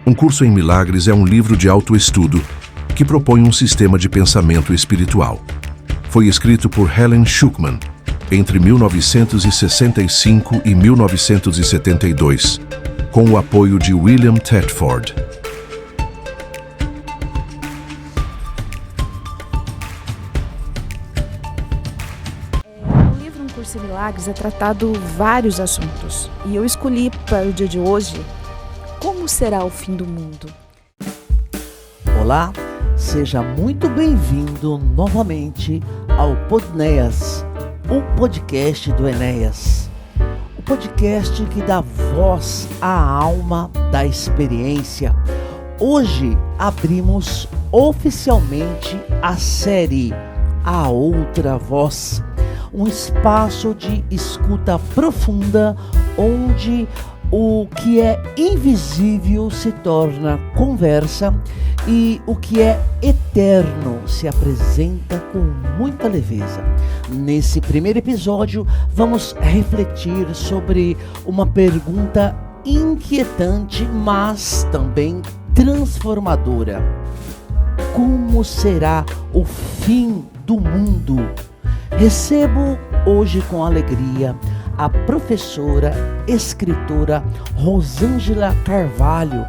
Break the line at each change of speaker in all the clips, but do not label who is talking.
Um Curso em Milagres é um livro de autoestudo que propõe um sistema de pensamento espiritual. Foi escrito por Helen Schucman entre 1965 e 1972, com o apoio de William Thetford.
No livro Um Curso em Milagres é tratado vários assuntos, e eu escolhi para o dia de hoje, como será o fim do mundo?
Olá, seja muito bem-vindo novamente ao Podnéas, o podcast do Enéas. O podcast que dá voz à alma da experiência. Hoje abrimos oficialmente a série A Outra Voz, um espaço de escuta profunda onde o que é invisível se torna conversa e o que é eterno se apresenta com muita leveza. Nesse primeiro episódio, vamos refletir sobre uma pergunta inquietante, mas também transformadora. Como será o fim do mundo? Recebo hoje com alegria a professora, escritora Rosângela Carvalho,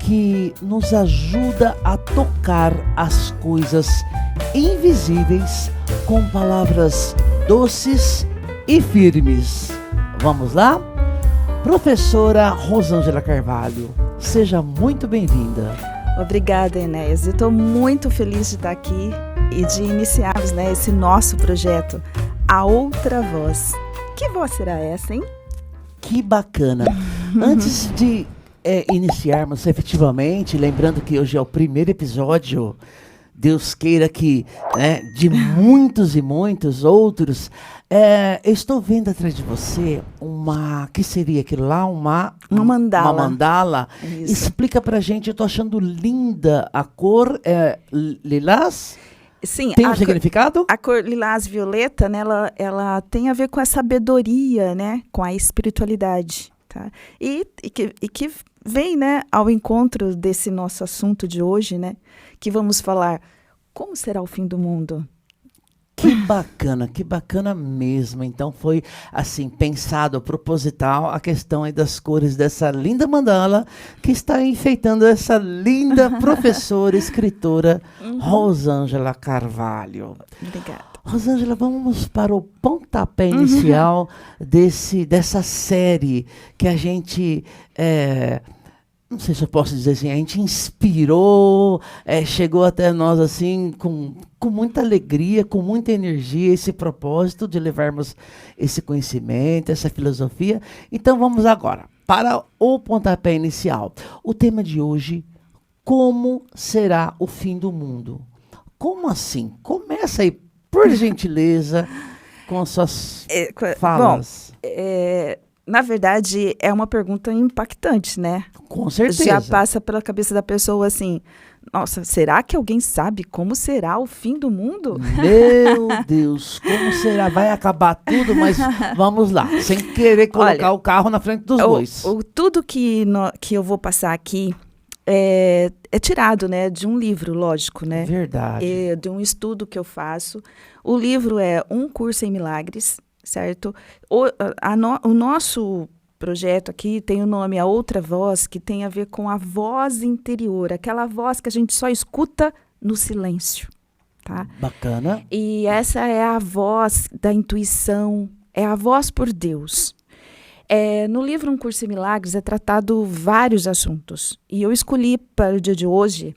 que nos ajuda a tocar as coisas invisíveis com palavras doces e firmes. Vamos lá? Professora Rosângela Carvalho, seja muito bem-vinda.
Obrigada, Enéas. Eu estou muito feliz de estar aqui e de iniciarmos, esse nosso projeto, A Outra Voz. Que voz será essa, hein?
Que bacana. Antes de iniciarmos efetivamente, lembrando que hoje é o primeiro episódio, Deus queira que de muitos e muitos outros, eu estou vendo atrás de você que seria aquilo lá? Uma mandala. Uma mandala.
Isso.
Explica pra gente, eu estou achando linda a cor, lilás?
Sim,
tem um significado?
A cor lilás violeta, ela tem a ver com a sabedoria, com a espiritualidade, tá? E que vem, ao encontro desse nosso assunto de hoje, que vamos falar como será o fim do mundo.
Que bacana mesmo. Então foi assim, pensado, proposital, a questão aí das cores dessa linda mandala que está enfeitando essa linda professora, escritora, Rosângela Carvalho.
Obrigada.
Rosângela, vamos para o pontapé inicial dessa série que a gente... não sei se eu posso dizer assim, a gente inspirou, chegou até nós assim com muita alegria, com muita energia, esse propósito de levarmos esse conhecimento, essa filosofia. Então vamos agora para o pontapé inicial. O tema de hoje, como será o fim do mundo? Como assim? Começa aí, por gentileza, com suas falas.
Bom, na verdade, é uma pergunta impactante,
Com certeza.
Já passa pela cabeça da pessoa assim, nossa, será que alguém sabe como será o fim do mundo?
Meu Deus, como será? Vai acabar tudo, mas vamos lá, sem querer colocar o carro na frente dos bois.
Tudo que eu vou passar aqui é tirado, de um livro, lógico,
Verdade.
De um estudo que eu faço. O livro é Um Curso em Milagres, certo? O nosso projeto aqui tem o nome A Outra Voz, que tem a ver com a voz interior, aquela voz que a gente só escuta no silêncio, tá?
Bacana.
E essa é a voz da intuição, é a voz por Deus. No livro Um Curso em Milagres é tratado vários assuntos, e eu escolhi para o dia de hoje,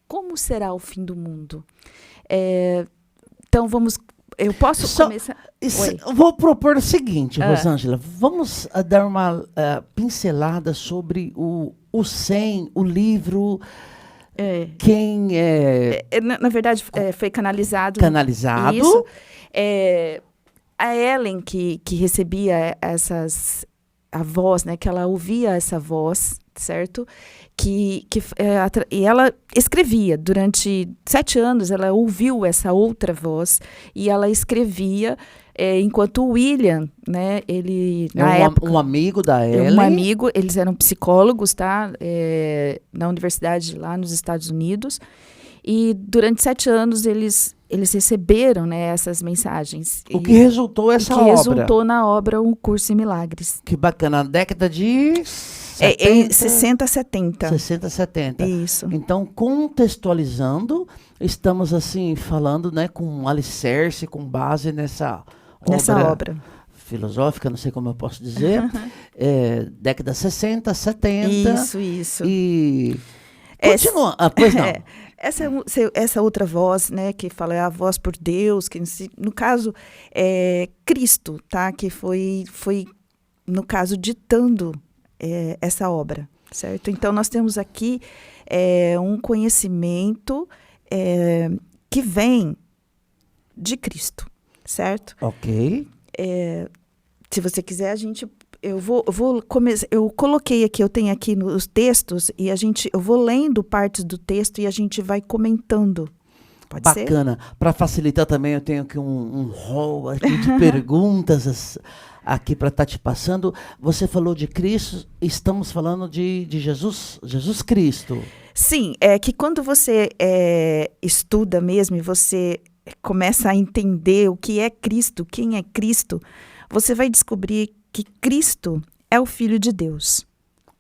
como será o fim do mundo? Então eu posso começar...
Vou propor o seguinte, Rosângela. Vamos dar uma pincelada sobre o SEM, o livro. Quem é...
Na verdade, foi canalizado.
Canalizado.
Isso. A Ellen, que recebia a voz, né, que ela ouvia essa voz, certo? E ela escrevia. Durante 7 anos, ela ouviu essa outra voz e ela escrevia, enquanto o William, né, ele, na época...
Um amigo da Ellen.
Um amigo, eles eram psicólogos, tá? Na universidade lá nos Estados Unidos. E durante 7 anos, eles receberam, né, essas mensagens.
O que resultou essa obra?
O que resultou na obra Um Curso em Milagres.
Que bacana. Na década de...
60, 70.
60, 70.
Isso.
Então, contextualizando, estamos assim falando, né, com um alicerce, com base nessa obra filosófica, não sei como eu posso dizer, década 60, 70.
Isso.
E continua. Pois não.
Essa outra voz, né, que fala é a voz por Deus, que no caso é Cristo, tá? Que foi no caso ditando essa obra, certo? Então nós temos aqui um conhecimento que vem de Cristo, certo?
Ok.
Se você quiser, eu vou começar. Eu coloquei aqui, eu tenho aqui os textos e eu vou lendo partes do texto e a gente vai comentando. Pode ser?
Bacana. Para facilitar também, eu tenho aqui um rol aqui de perguntas aqui para estar te passando. Você falou de Cristo, estamos falando de Jesus Cristo.
Sim, é que quando você estuda mesmo e você começa a entender o que é Cristo, quem é Cristo, você vai descobrir que Cristo é o Filho de Deus.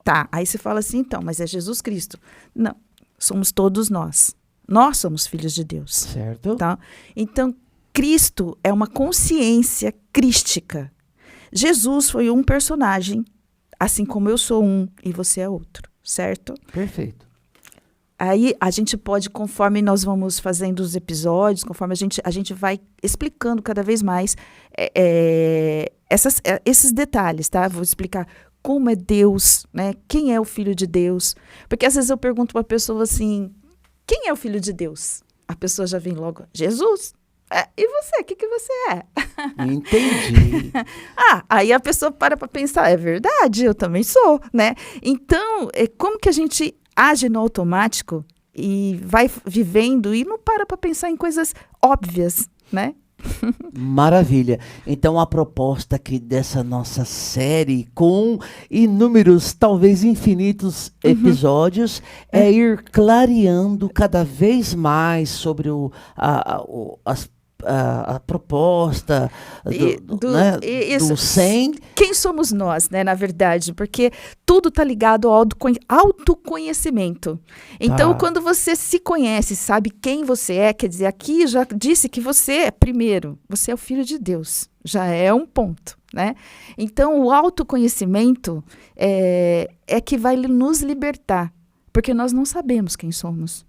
Tá, aí você fala assim, então, mas é Jesus Cristo. Não, somos todos nós. Nós somos filhos de Deus.
Certo.
Tá? Então, Cristo é uma consciência crística. Jesus foi um personagem, assim como eu sou um e você é outro, certo?
Perfeito.
Aí a gente pode, conforme nós vamos fazendo os episódios, conforme a gente vai explicando cada vez mais esses detalhes, tá? Vou explicar como é Deus, né? Quem é o Filho de Deus? Porque às vezes eu pergunto para a pessoa assim, quem é o Filho de Deus? A pessoa já vem logo, Jesus. E você? O que você é?
Entendi.
Aí a pessoa para pensar, é verdade, eu também sou, né? Então, como que a gente age no automático e vai vivendo e não para pensar em coisas óbvias, né?
Maravilha. Então a proposta aqui dessa nossa série com inúmeros, talvez infinitos episódios é ir clareando cada vez mais sobre a proposta do 100.
Quem somos nós, né, na verdade? Porque tudo está ligado ao autoconhecimento. Então, quando você se conhece, sabe quem você é, quer dizer, aqui já disse que você é o Filho de Deus. Já é um ponto, né? Então, o autoconhecimento é que vai nos libertar, porque nós não sabemos quem somos.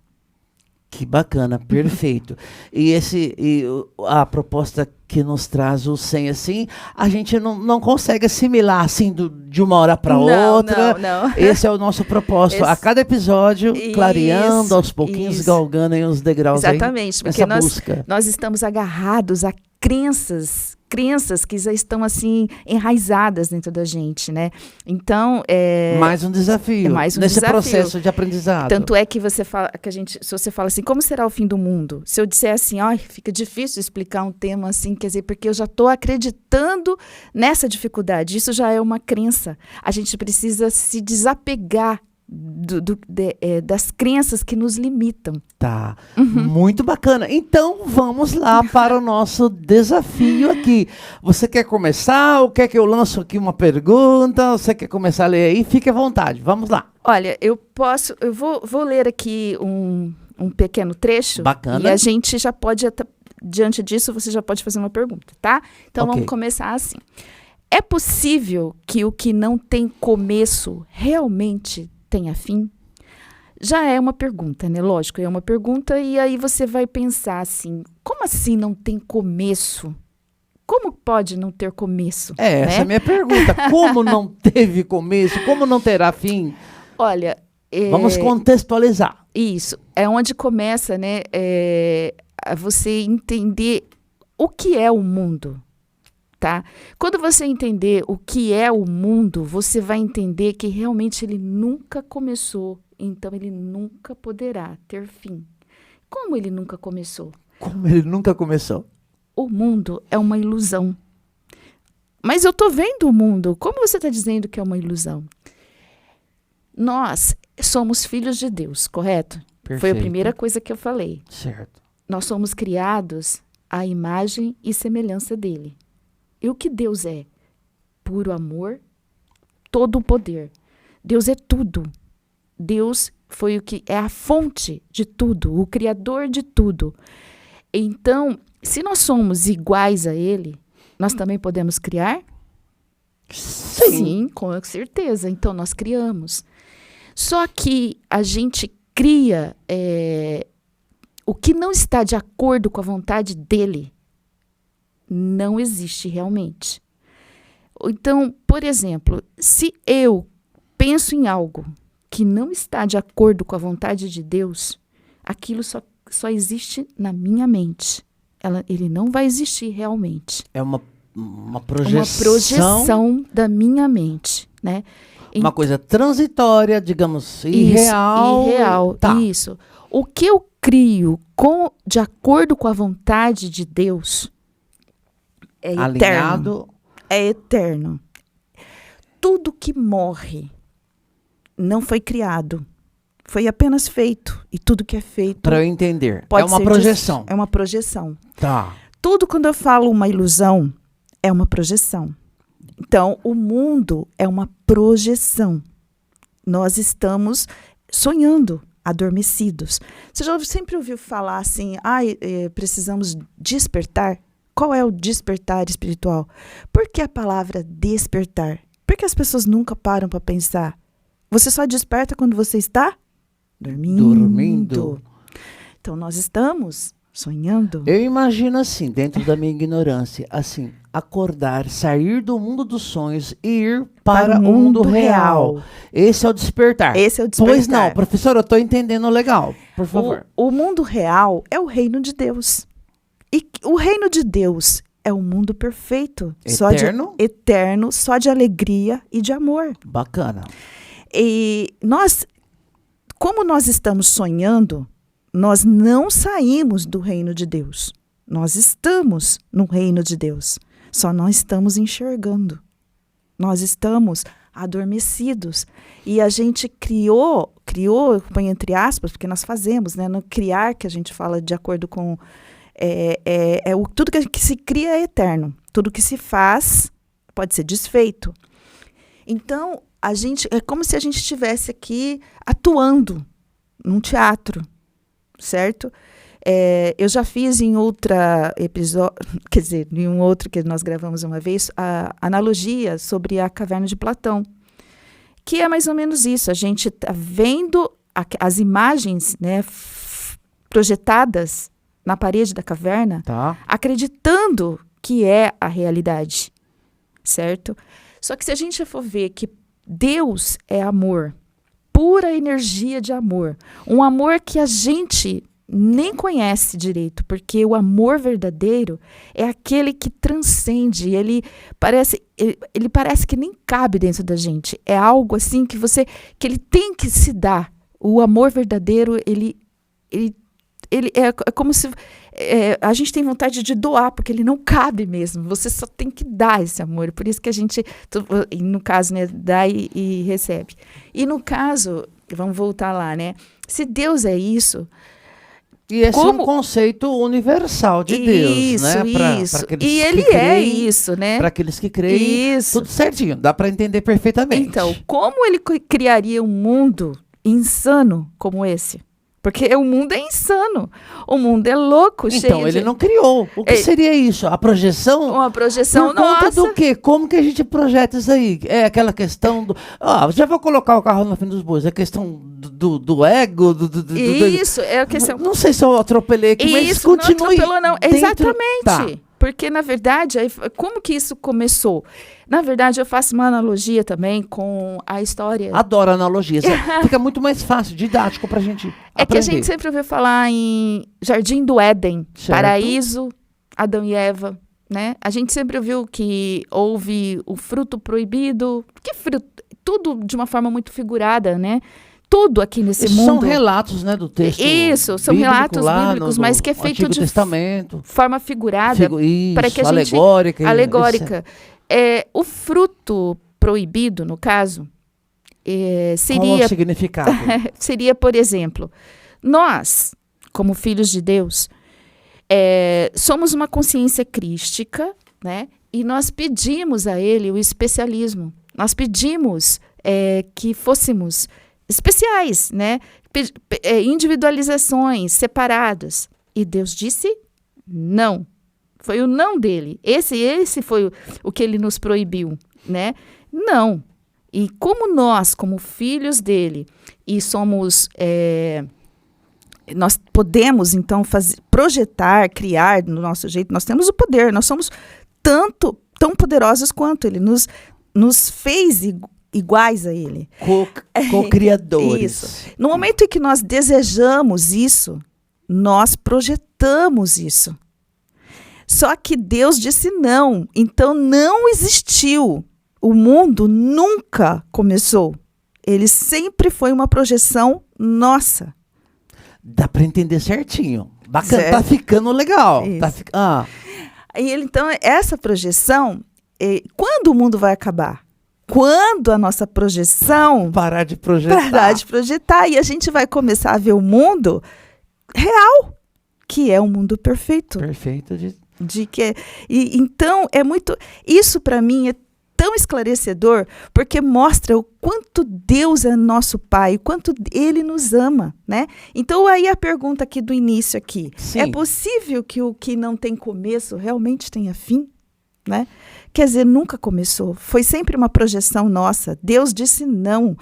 Que bacana, perfeito. E a proposta que nos traz o 100, assim, a gente não consegue assimilar, assim, de uma hora para outra.
Não.
Esse é o nosso propósito. A cada episódio, clareando, aos pouquinhos, galgando aí os degraus.
Exatamente,
aí,
porque
busca.
Nós estamos agarrados a crenças que já estão, assim, enraizadas dentro da gente, né? Então,
mais um desafio nesse processo de aprendizado.
Tanto é que você fala, se você fala assim, como será o fim do mundo? Se eu disser assim, fica difícil explicar um tema assim, quer dizer, porque eu já estou acreditando nessa dificuldade. Isso já é uma crença. A gente precisa se desapegar das crenças que nos limitam.
Tá, muito bacana. Então, vamos lá para o nosso desafio aqui. Você quer começar ou quer que eu lance aqui uma pergunta? Você quer começar a ler aí? Fique à vontade, vamos lá.
Olha, eu vou ler aqui um pequeno trecho.
Bacana.
E a gente já pode, diante disso, você já pode fazer uma pergunta, tá? Então,
Ok.
Vamos começar assim. É possível que o que não tem começo realmente tenha fim? Já é uma pergunta, né? Lógico, é uma pergunta e aí você vai pensar assim, como assim não tem começo? Como pode não ter começo?
Essa é a minha pergunta. Como não teve começo? Como não terá fim?
Olha...
Vamos contextualizar.
Isso. É onde começa, né, a você entender o que é o mundo. tá? Quando você entender o que é o mundo, você vai entender que realmente ele nunca começou, então ele nunca poderá ter fim. Como ele nunca começou?
Como ele nunca começou?
O mundo é uma ilusão. Mas eu estou vendo o mundo. Como você está dizendo que é uma ilusão? Nós somos filhos de Deus, correto?
Perfeito.
Foi a primeira coisa que eu falei.
Certo.
Nós somos criados à imagem e semelhança dele. E o que Deus é? Puro amor, todo o poder. Deus é tudo. Deus foi o que é a fonte de tudo, o criador de tudo. Então, se nós somos iguais a ele, nós também podemos criar? Sim, com certeza. Então, nós criamos. Só que a gente cria o que não está de acordo com a vontade dele. Não existe realmente. Então, por exemplo, se eu penso em algo que não está de acordo com a vontade de Deus, aquilo só existe na minha mente. Ele não vai existir realmente.
É uma projeção.
Uma projeção da minha mente, né?
Uma coisa transitória, digamos, irreal.
Isso, irreal,
tá.
Isso. O que eu crio de acordo com a vontade de Deus é
alinhado.
Eterno. É eterno. Tudo que morre não foi criado. Foi apenas feito. E tudo que é feito...
Para eu entender.
Pode
É uma
ser
projeção.
É uma projeção.
Tá.
Tudo quando eu falo uma ilusão, é uma projeção. Então, o mundo é uma projeção. Nós estamos sonhando, adormecidos. Você já sempre ouviu falar assim, precisamos despertar? Qual é o despertar espiritual? Por que a palavra despertar? Porque as pessoas nunca param para pensar. Você só desperta quando você está dormindo. Então, nós estamos sonhando.
Eu imagino assim, dentro da minha ignorância, assim, acordar, sair do mundo dos sonhos e ir para o mundo real. Esse é o despertar.
Esse é o despertar.
Pois não, professor, eu estou entendendo legal, por favor.
O mundo real é o reino de Deus. E o reino de Deus é um mundo perfeito.
Eterno?
Eterno, só de alegria e de amor.
Bacana.
E como nós estamos sonhando, nós não saímos do reino de Deus. Nós estamos no reino de Deus. Só não estamos enxergando. Nós estamos adormecidos. E a gente criou, põe entre aspas, porque nós fazemos, né? No criar, que a gente fala de acordo com... tudo que se cria é eterno. Tudo que se faz pode ser desfeito. Então, é como se a gente estivesse aqui atuando num teatro, certo? Eu já fiz em outra episódio, quer dizer, em um outro que nós gravamos uma vez, a analogia sobre a caverna de Platão, que é mais ou menos isso. A gente está vendo as imagens, né, projetadas na parede da caverna,
tá,
acreditando que é a realidade, certo? Só que se a gente for ver que Deus é amor, pura energia de amor, um amor que a gente nem conhece direito, porque o amor verdadeiro é aquele que transcende, ele parece que nem cabe dentro da gente, é algo assim que ele tem que se dar. O amor verdadeiro, ele é como se a gente tem vontade de doar, porque ele não cabe mesmo. Você só tem que dar esse amor. Por isso que a gente, no caso, né, dá e recebe. E no caso, vamos voltar lá, né? Se Deus é isso...
E esse é um conceito universal de Deus, né?
Isso. E ele é isso, né?
Para aqueles que creem, isso. Tudo certinho. Dá para entender perfeitamente.
Então, como ele criaria um mundo insano como esse? Porque o mundo é insano. O mundo é louco,
então,
cheio
ele não criou. O que seria isso? A projeção?
Uma projeção,
por conta do quê? Como que a gente projeta isso aí? É aquela questão do... já vou colocar o carro na frente dos bois. É a questão do ego?
Isso, é a questão...
Não sei se eu atropelei aqui, mas
isso,
continue.
Não atropelou, não. Exatamente.
Tá.
Porque, na verdade, como que isso começou? Na verdade, eu faço uma analogia também com a história.
Adoro analogias. Fica muito mais fácil, didático pra gente aprender.
Que a gente sempre ouviu falar em Jardim do Éden, certo. Paraíso, Adão e Eva, né? A gente sempre ouviu que houve o fruto proibido. Que fruto? Tudo de uma forma muito figurada, né? Tudo aqui nesse
Esses
mundo.
são relatos, né, do texto.
Isso, são
bíblico,
relatos
lá
bíblicos,
no
mas que é feito
Antigo
de
Testamento.
forma figurada.
Isso,
para que a gente,
alegórica.
alegórica. O fruto proibido, no caso,
Qual é
seria,
o significado?
seria, por exemplo, nós, como filhos de Deus, somos uma consciência crística, né? E nós pedimos a Ele o especialismo. Nós pedimos que fôssemos especiais, né? Individualizações, separadas. E Deus disse não. Foi o não dele. Esse foi o que ele nos proibiu, né? Não. E como nós, como filhos dele, e somos... nós podemos, então, projetar, criar do nosso jeito. Nós temos o poder. Nós somos tão poderosos quanto ele. Nos fez iguais a ele.
Co-criadores.
Isso. No momento em que nós desejamos isso, nós projetamos isso. Só que Deus disse não. Então não existiu. O mundo nunca começou. Ele sempre foi uma projeção nossa.
Dá para entender certinho. Bacana,
Certo.
tá ficando legal.
E então, essa projeção, quando o mundo vai acabar? Quando a nossa projeção
Parar de projetar.
E a gente vai começar a ver o mundo real, que é um mundo perfeito.
Perfeito.
Então, é muito... Isso, para mim, é tão esclarecedor, porque mostra o quanto Deus é nosso Pai, o quanto Ele nos ama, né? Então, aí a pergunta aqui do início aqui.
Sim.
É possível que o que não tem começo realmente tenha fim? Né? Quer dizer, nunca começou. Foi sempre uma projeção nossa. Deus disse não.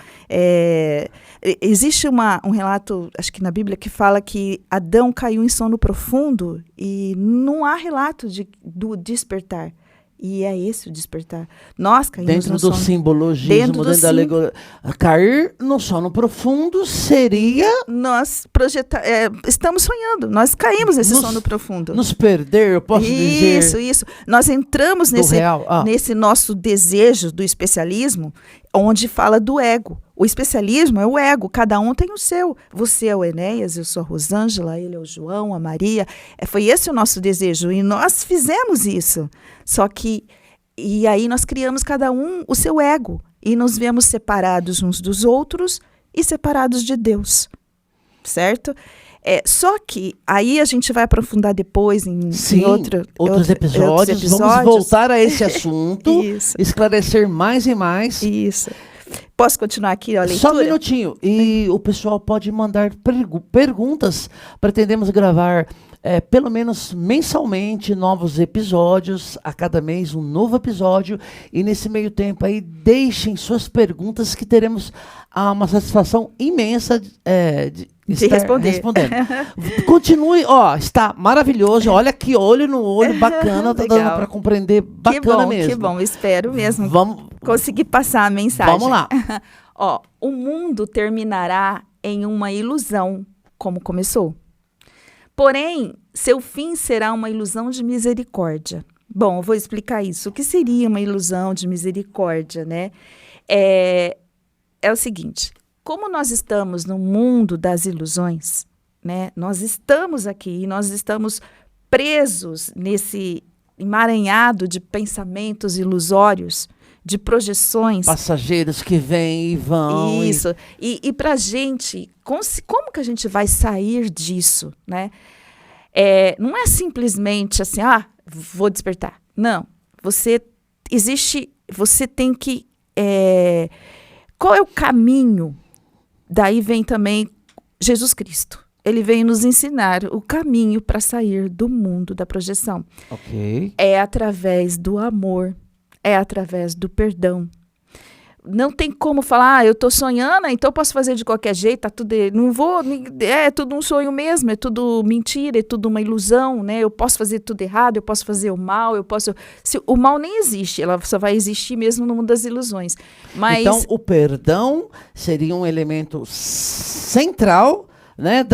Existe um relato, acho que na Bíblia, que fala que Adão caiu em sono profundo e não há relato do despertar. E é esse o despertar. Nós caímos
dentro
no
do
sono.
simbologismo, dentro da alegoria. Cair no sono profundo seria...
Nós estamos sonhando. Nós caímos nesse sono profundo.
Nos perder, eu posso dizer...
Isso. Nós entramos nesse nosso desejo do especialismo, onde fala do ego. O especialismo é o ego, cada um tem o seu. Você é o Enéas, eu sou a Rosângela, ele é o João, a Maria. Foi esse o nosso desejo e nós fizemos isso. Só que, e aí nós criamos cada um o seu ego e nos vemos separados uns dos outros e separados de Deus, certo? Só que aí a gente vai aprofundar depois em
outros episódios. Vamos voltar a esse assunto, esclarecer mais e mais.
Isso. Posso continuar aqui a leitura?
Só um minutinho. E o pessoal pode mandar perguntas. Pretendemos gravar pelo menos mensalmente novos episódios. A cada mês um novo episódio. E nesse meio tempo aí, deixem suas perguntas que teremos uma satisfação imensa de estar respondendo. Continue, está maravilhoso. Olha que olho no olho, bacana. Tá dando para compreender, bacana mesmo.
Que bom, espero mesmo conseguir passar a mensagem.
Vamos lá.
O mundo terminará em uma ilusão, como começou. Porém, seu fim será uma ilusão de misericórdia. Bom, eu vou explicar isso. O que seria uma ilusão de misericórdia, né? É o seguinte, como nós estamos no mundo das ilusões, né? Nós estamos aqui e nós estamos presos nesse emaranhado de pensamentos ilusórios, de projeções.
Passageiros que vêm e vão.
Isso. E para a gente, como que a gente vai sair disso, né? Não é simplesmente assim, vou despertar. Não. Você tem que... qual é o caminho? Daí vem também Jesus Cristo. Ele veio nos ensinar o caminho para sair do mundo da projeção.
Ok.
É através do amor. É através do perdão. Não tem como falar, eu estou sonhando, então eu posso fazer de qualquer jeito, tá tudo, não vou, é tudo um sonho mesmo, é tudo mentira, é tudo uma ilusão, né? Eu posso fazer tudo errado, eu posso fazer o mal, o mal nem existe, ela só vai existir mesmo no mundo das ilusões. Mas,
então, o perdão seria um elemento central, né,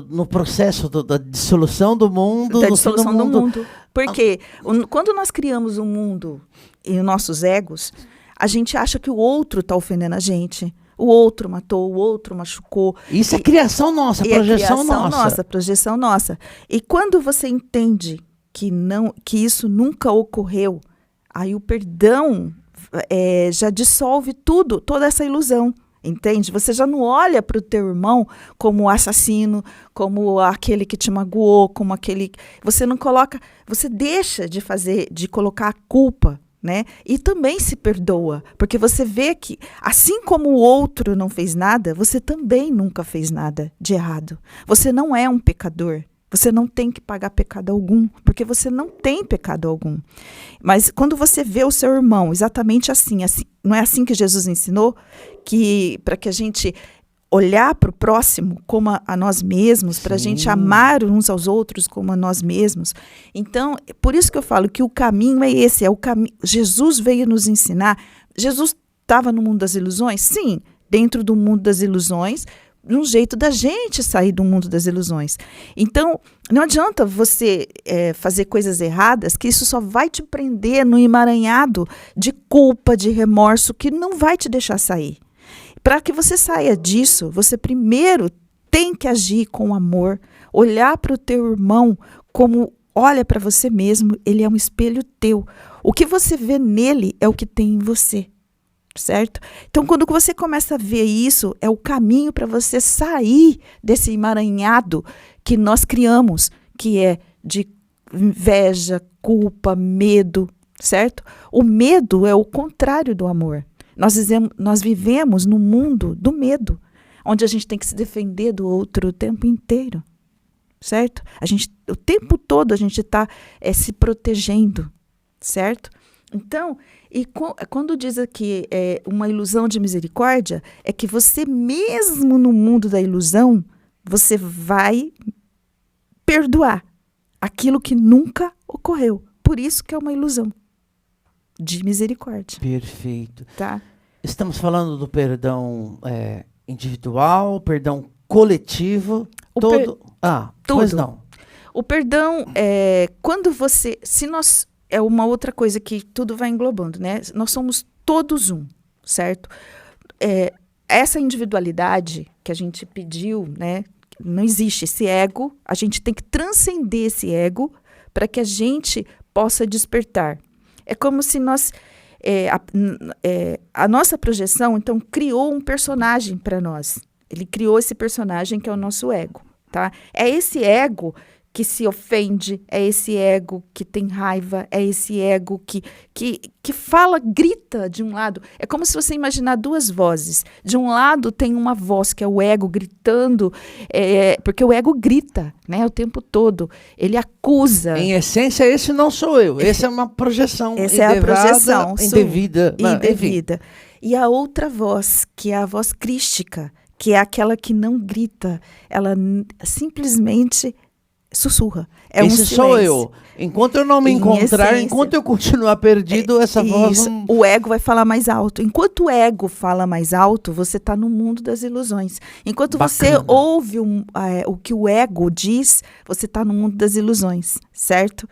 no processo da dissolução do mundo,
Porque quando nós criamos um mundo e os nossos egos, a gente acha que o outro está ofendendo a gente. O outro matou, o outro machucou.
Isso é criação nossa, projeção nossa.
Projeção nossa. E quando você entende que isso nunca ocorreu, aí o perdão já dissolve toda essa ilusão. Entende? Você já não olha para o teu irmão como o assassino, como aquele que te magoou, como aquele... Você não coloca... Você deixa de colocar a culpa, né? E também se perdoa, porque você vê que, assim como o outro não fez nada, você também nunca fez nada de errado. Você não é um pecador. Você não tem que pagar pecado algum, porque você não tem pecado algum. Mas quando você vê o seu irmão exatamente assim, não é assim que Jesus ensinou? Para que a gente olhar para o próximo como a nós mesmos, para a gente amar uns aos outros como a nós mesmos. Então, por isso que eu falo que o caminho é esse, é o caminho. Jesus veio nos ensinar. Jesus estava no mundo das ilusões? Sim, dentro do mundo das ilusões, um jeito da gente sair do mundo das ilusões. Então, não adianta você fazer coisas erradas, que isso só vai te prender no emaranhado de culpa, de remorso, que não vai te deixar sair. Para que você saia disso, você primeiro tem que agir com amor, olhar para o teu irmão como olha para você mesmo, ele é um espelho teu. O que você vê nele é o que tem em você, certo? Então, quando você começa a ver isso, é o caminho para você sair desse emaranhado que nós criamos, que é de inveja, culpa, medo, certo? O medo é o contrário do amor. Nós vivemos no mundo do medo, onde a gente tem que se defender do outro o tempo inteiro, certo? O tempo todo a gente está se protegendo, certo? Então, quando diz aqui uma ilusão de misericórdia, é que você mesmo no mundo da ilusão, você vai perdoar aquilo que nunca ocorreu. Por isso que é uma ilusão de misericórdia.
Perfeito.
Tá?
Estamos falando do perdão individual, perdão coletivo, tudo. Pois não.
O perdão quando você, é uma outra coisa que tudo vai englobando, né? Nós somos todos um, certo? Essa individualidade que a gente pediu, né? Não existe esse ego, a gente tem que transcender esse ego para que a gente possa despertar. É como se a nossa projeção, então, criou um personagem para nós. Ele criou esse personagem que é o nosso ego, tá? É esse ego que se ofende, é esse ego que tem raiva, é esse ego que fala, grita de um lado. É como se você imaginar duas vozes. De um lado tem uma voz que é o ego gritando, porque o ego grita, né, o tempo todo. Ele acusa.
Em essência, esse não sou eu. Essa é uma projeção.
Essa é a projeção.
Indevida.
Indevida. E a outra voz, que é a voz crística, que é aquela que não grita. Ela simplesmente sussurra.
Esse sou eu. Enquanto eu não me encontrar, enquanto eu continuar perdido, essa voz...
O ego vai falar mais alto. Enquanto o ego fala mais alto, você está no mundo das ilusões. Enquanto você ouve o que o ego diz, você está no mundo das ilusões, certo?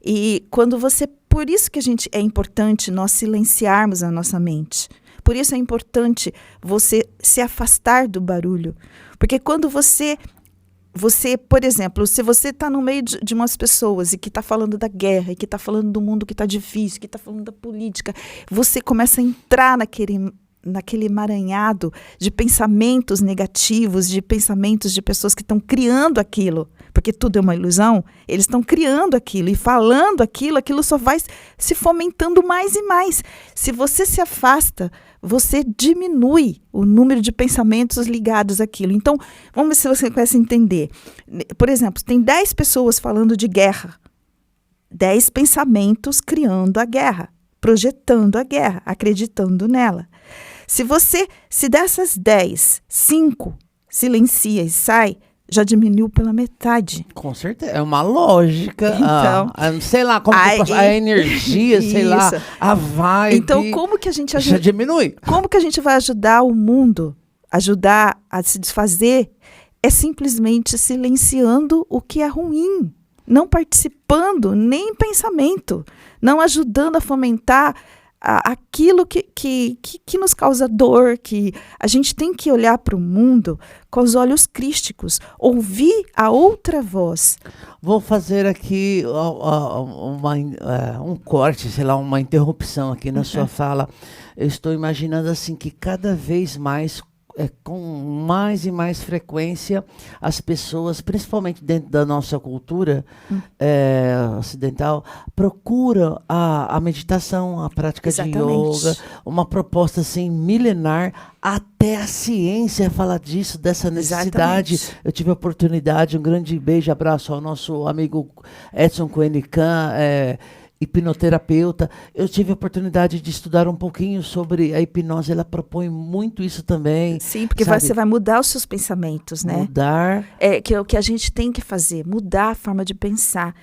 E quando você... Por isso que é importante nós silenciarmos a nossa mente. Por isso é importante você se afastar do barulho. Porque quando você, por exemplo, se você está no meio de umas pessoas e que está falando da guerra, e que está falando do mundo que está difícil, que está falando da política, você começa a entrar naquele emaranhado de pensamentos negativos, de pensamentos de pessoas que estão criando aquilo, porque tudo é uma ilusão, eles estão criando aquilo e falando aquilo só vai se fomentando mais e mais. Se você se afasta, você diminui o número de pensamentos ligados àquilo. Então, vamos ver se você começa a entender. Por exemplo, tem 10 pessoas falando de guerra, 10 pensamentos criando a guerra, projetando a guerra, acreditando nela. Se dessas 10, 5 silencia e sai, já diminuiu pela metade.
Com certeza. É uma lógica.
Então,
sei lá, como a energia, sei lá, a vibe.
Então, como que a gente
já diminui?
Como que a gente vai ajudar o mundo, ajudar a se desfazer? É simplesmente silenciando o que é ruim. não participando nem em pensamento, não ajudando a fomentar aquilo que nos causa dor, que a gente tem que olhar para o mundo com os olhos crísticos, ouvir a outra voz.
Vou fazer aqui um corte, sei lá, uma interrupção aqui na sua fala. Eu estou imaginando assim que cada vez mais, com mais e mais frequência, as pessoas, principalmente dentro da nossa cultura ocidental, procuram a meditação, a prática de yoga, uma proposta assim milenar. Até a ciência fala disso, dessa necessidade.
Exatamente.
Eu tive a oportunidade, um grande beijo, abraço ao nosso amigo Edson Coenican, hipnoterapeuta. Eu tive a oportunidade de estudar um pouquinho sobre a hipnose. Ela propõe muito isso também.
Sim, porque
sabe?
você vai mudar os seus pensamentos, né?
Mudar.
Que é o que a gente tem que fazer, mudar a forma de pensar.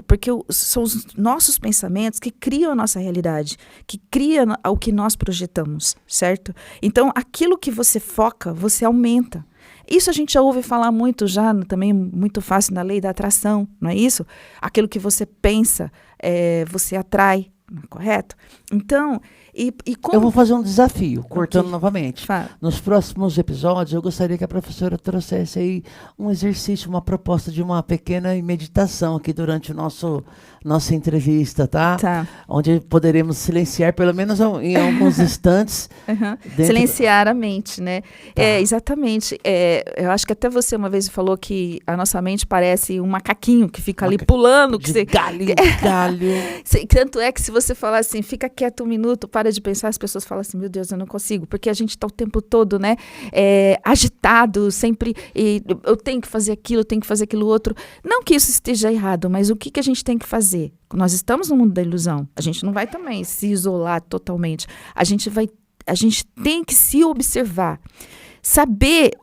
Porque são os nossos pensamentos que criam a nossa realidade, que criam o que nós projetamos, certo? Então, aquilo que você foca, você aumenta. Isso a gente já ouve falar muito já, também muito fácil na lei da atração, não é isso? Aquilo que você pensa, você atrai, correto? Então, como...
Eu vou fazer um desafio, cortando novamente.
Fala.
Nos próximos episódios, eu gostaria que a professora trouxesse aí um exercício, uma proposta de uma pequena meditação aqui durante nossa entrevista, tá?
Tá.
Onde poderemos silenciar, pelo menos em alguns instantes.
Silenciar a mente, né?
Tá.
Exatamente. Eu acho que até você uma vez falou que a nossa mente parece um macaquinho que fica ali pulando.
De galho em galho.
Tanto é que se você falar assim, fica quieto um minuto, para de pensar, as pessoas falam assim, meu Deus, eu não consigo, porque a gente está o tempo todo, né, agitado, sempre, eu tenho que fazer aquilo, eu tenho que fazer aquilo outro. Não que isso esteja errado, mas o que a gente tem que fazer? Nós estamos no mundo da ilusão, a gente não vai também se isolar totalmente, a gente tem que se observar. Saber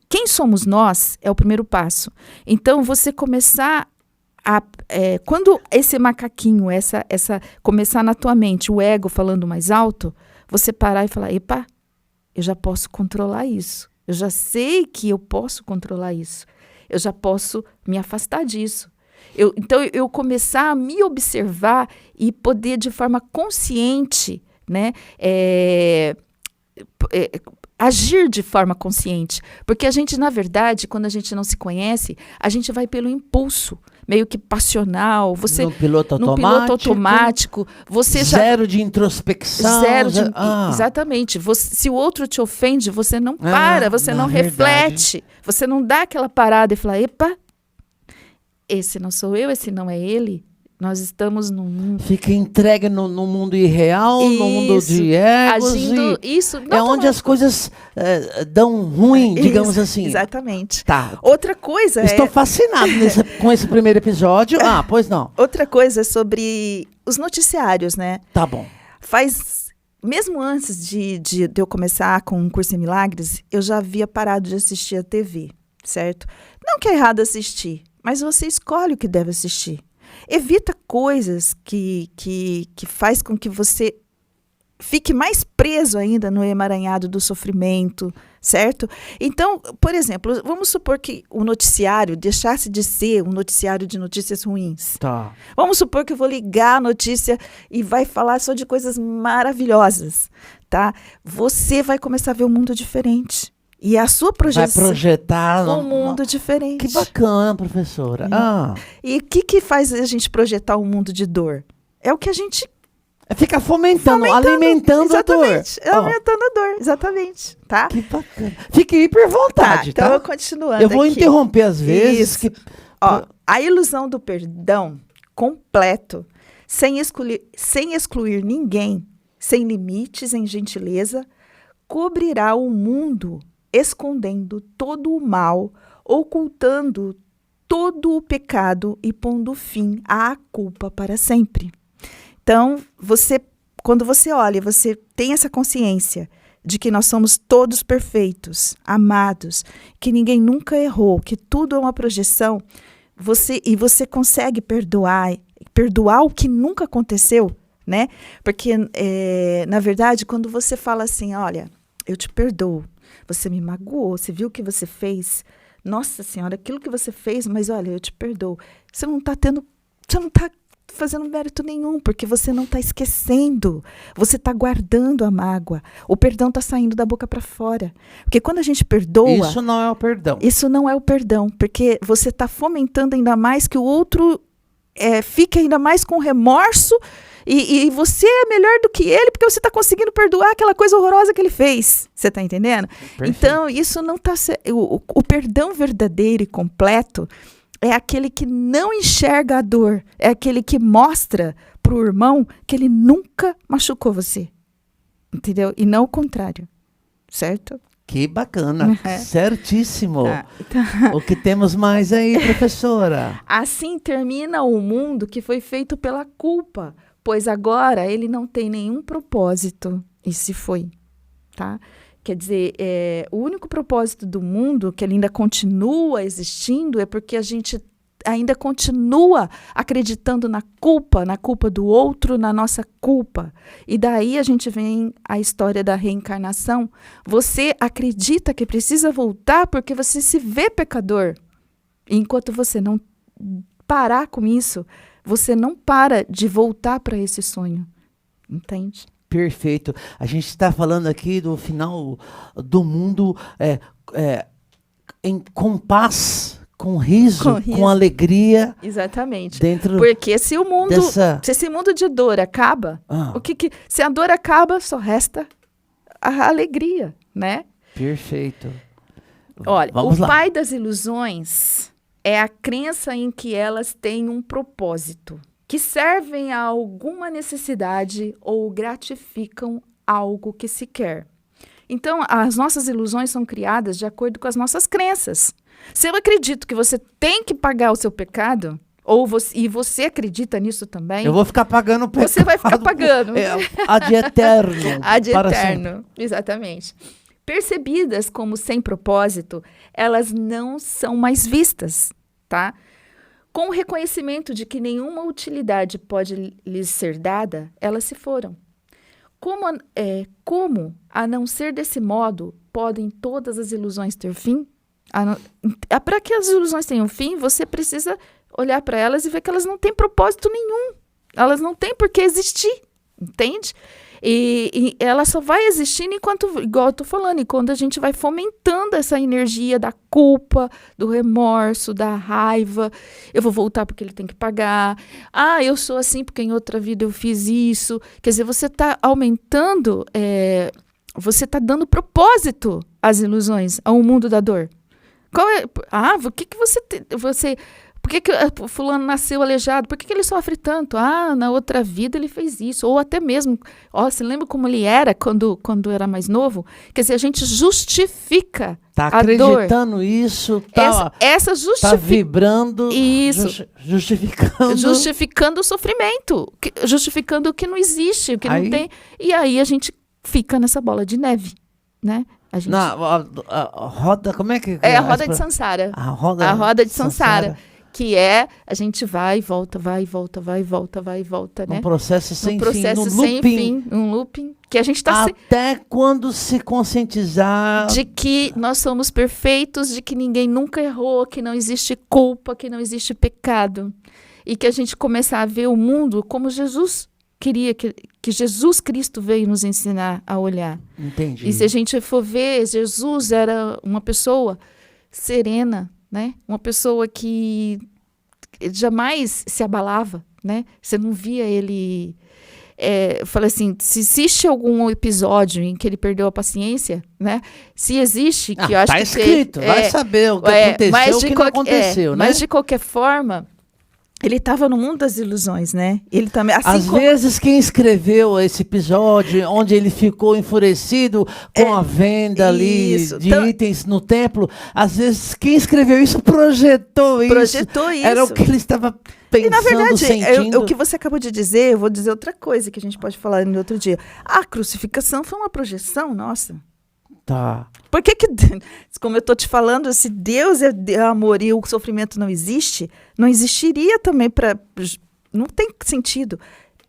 quem somos nós é o primeiro passo. Então, você começar quando esse macaquinho, começar na tua mente, o ego falando mais alto, você parar e falar, epa, eu já posso controlar isso. Eu já sei que eu posso controlar isso. Eu já posso me afastar disso. Então, eu começar a me observar e poder, de forma consciente, né, agir de forma consciente. Porque a gente, na verdade, quando a gente não se conhece, a gente vai pelo impulso, meio que passional. Você,
no piloto
automático. Você
zero de introspecção.
Exatamente. Se o outro te ofende, você não para, você não reflete. Você não dá aquela parada e fala, epa, esse não sou eu, esse não é ele. Nós estamos num mundo...
Fica entregue no mundo irreal, no mundo de egos.
Agindo, isso.
Onde as coisas dão ruim, digamos assim.
Exatamente.
Tá.
Outra coisa
Estou fascinado com esse primeiro episódio. Pois não.
Outra coisa é sobre os noticiários, né?
Tá bom.
Mesmo antes de eu começar com o Curso em Milagres, eu já havia parado de assistir a TV, certo? Não que é errado assistir, mas você escolhe o que deve assistir. Evita coisas que faz com que você fique mais preso ainda no emaranhado do sofrimento, certo? Então, por exemplo, vamos supor que o noticiário deixasse de ser um noticiário de notícias ruins.
Tá.
Vamos supor que eu vou ligar a notícia e vai falar só de coisas maravilhosas, tá? Você vai começar a ver um mundo diferente. E a sua projeção...
Vai projetar...
um mundo diferente.
Que bacana, professora.
E o que faz a gente projetar um mundo de dor? É o que a gente...
Fica fomentando, alimentando a dor.
Alimentando a dor, exatamente. Tá?
Que bacana. Fique hiper vontade, tá?
Então, eu continuando
eu vou
aqui.
interromper às vezes.
A ilusão do perdão completo, sem excluir ninguém, sem limites, em gentileza, cobrirá o mundo escondendo todo o mal, ocultando todo o pecado e pondo fim à culpa para sempre. Então, quando você olha, você tem essa consciência de que nós somos todos perfeitos, amados, que ninguém nunca errou, que tudo é uma projeção, você consegue perdoar o que nunca aconteceu, né? Porque, na verdade, quando você fala assim, olha, eu te perdoo, você me magoou, você viu o que você fez? nossa senhora, aquilo que você fez, mas olha, eu te perdoo. Você não está fazendo mérito nenhum, porque você não está esquecendo, você está guardando a mágoa. O perdão está saindo da boca para fora. Porque quando a gente perdoa...
Isso não é o perdão.
Isso não é o perdão, porque você está fomentando ainda mais que o outro fique ainda mais com remorso e você é melhor do que ele, porque você está conseguindo perdoar aquela coisa horrorosa que ele fez. Você está entendendo?
Perfeito.
Então, isso não está... O perdão verdadeiro e completo é aquele que não enxerga a dor. É aquele que mostra para o irmão que ele nunca machucou você. Entendeu? E não o contrário. Certo?
Que bacana. Certíssimo.
Então,
O que temos mais aí, professora?
assim termina o mundo que foi feito pela culpa, pois agora ele não tem nenhum propósito e se foi. Tá? Quer dizer, o único propósito do mundo, que ele ainda continua existindo, é porque a gente ainda continua acreditando na culpa do outro, na nossa culpa. E daí a gente vem a história da reencarnação. Você acredita que precisa voltar porque você se vê pecador. E enquanto você não parar com isso, você não para de voltar para esse sonho. Entende?
Perfeito. A gente está falando aqui do final do mundo com paz, com riso, com alegria.
Exatamente.
Dentro
porque se esse mundo de dor acaba, se a dor acaba, só resta a alegria, né?
Perfeito.
Olha,
Vamos lá.
pai das ilusões é a crença em que elas têm um propósito, que servem a alguma necessidade ou gratificam algo que se quer. Então, as nossas ilusões são criadas de acordo com as nossas crenças. Se eu acredito que você tem que pagar o seu pecado, e você acredita nisso também...
Eu vou ficar pagando o pecado.
Você vai ficar pagando.
Ad eterno.
Ad
para
eterno,
sempre.
exatamente. Percebidas como sem propósito, elas não são mais vistas, tá? Com o reconhecimento de que nenhuma utilidade pode lhes ser dada, elas se foram. Como, a não ser desse modo, podem todas as ilusões ter fim? Para que as ilusões tenham fim, você precisa olhar para elas e ver que elas não têm propósito nenhum. Elas não têm por que existir, entende? E ela só vai existindo igual eu estou falando, e quando a gente vai fomentando essa energia da culpa, do remorso, da raiva, eu vou voltar porque ele tem que pagar, eu sou assim porque em outra vida eu fiz isso. Quer dizer, você está aumentando, você está dando propósito às ilusões, ao mundo da dor. O que você... Por que fulano nasceu aleijado? Por que ele sofre tanto? Na outra vida ele fez isso. Ou até mesmo, você lembra como ele era quando era mais novo? Quer dizer, a gente justifica
tá
a dor.
Está acreditando isso, tá vibrando,
isso.
Justificando.
Justificando o sofrimento, justificando o que não existe, o que não tem. E aí a gente fica nessa bola de neve, né? A
roda, como é que...
É a roda de Sansara. A roda de Sansara. Que a gente vai e volta, vai e volta, vai e volta, vai e volta, né?
Um processo sem
fim, um looping, que a gente está...
Até quando se conscientizar...
De que nós somos perfeitos, de que ninguém nunca errou, que não existe culpa, que não existe pecado. E que a gente começar a ver o mundo como Jesus queria, que Jesus Cristo veio nos ensinar a olhar.
Entendi.
E se a gente for ver, Jesus era uma pessoa serena, né? Uma pessoa que jamais se abalava, né? Você não via ele... eu falei assim, se existe algum episódio em que ele perdeu a paciência, né? Se existe, que eu acho que...
Está escrito, vai saber o que aconteceu, o que não aconteceu, né?
Mas de qualquer forma... Ele estava no mundo das ilusões, né? Ele também,
às vezes, quem escreveu esse episódio, onde ele ficou enfurecido com a venda ali de itens no templo, às vezes, quem escreveu isso projetou isso. Era o que ele estava pensando,
e, na verdade,
sentindo.
O que você acabou de dizer, eu vou dizer outra coisa que a gente pode falar no outro dia. A crucificação foi uma projeção nossa.
Tá.
Por que, como eu estou te falando, se Deus é amor e o sofrimento não existe, não existiria também não tem sentido.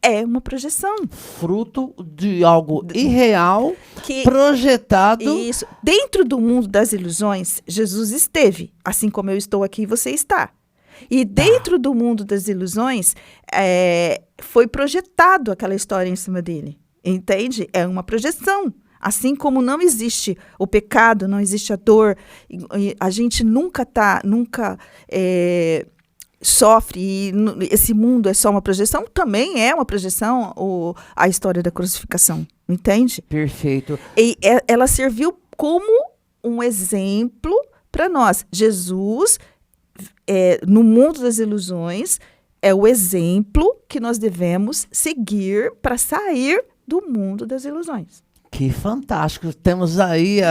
é uma projeção.
Fruto de algo irreal,
Que
projetado.
isso, dentro do mundo das ilusões, Jesus esteve, assim como eu estou aqui, você está. E dentro do mundo das ilusões, foi projetado aquela história em cima dele. Entende? É uma projeção. Assim como não existe o pecado, não existe a dor, e a gente nunca sofre, e esse mundo é só uma projeção, também é uma projeção a história da crucificação. Entende?
Perfeito.
E ela serviu como um exemplo para nós. Jesus, no mundo das ilusões, é o exemplo que nós devemos seguir para sair do mundo das ilusões.
Que fantástico. Temos aí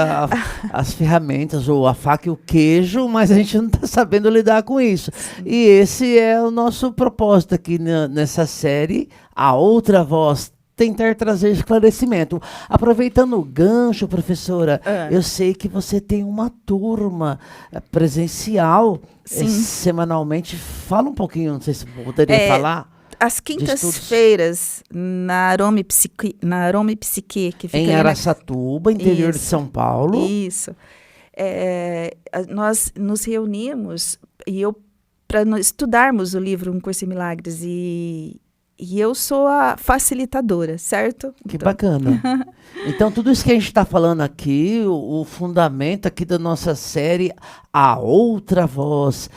as ferramentas, ou a faca e o queijo, mas a gente não está sabendo lidar com isso. E esse é o nosso propósito aqui nessa série, A Outra Voz, tentar trazer esclarecimento. Aproveitando o gancho, professora, eu sei que você tem uma turma presencial semanalmente. Fala um pouquinho, não sei se poderia falar.
Às quintas-feiras, na Aroma e Psique, que fica
em Araçatuba, interior de São Paulo.
Isso. Nós nos reunimos para estudarmos o livro Um Curso em Milagres, e eu sou a facilitadora, certo?
Que bacana. Então, tudo isso que a gente está falando aqui, o fundamento aqui da nossa série, A Outra Voz,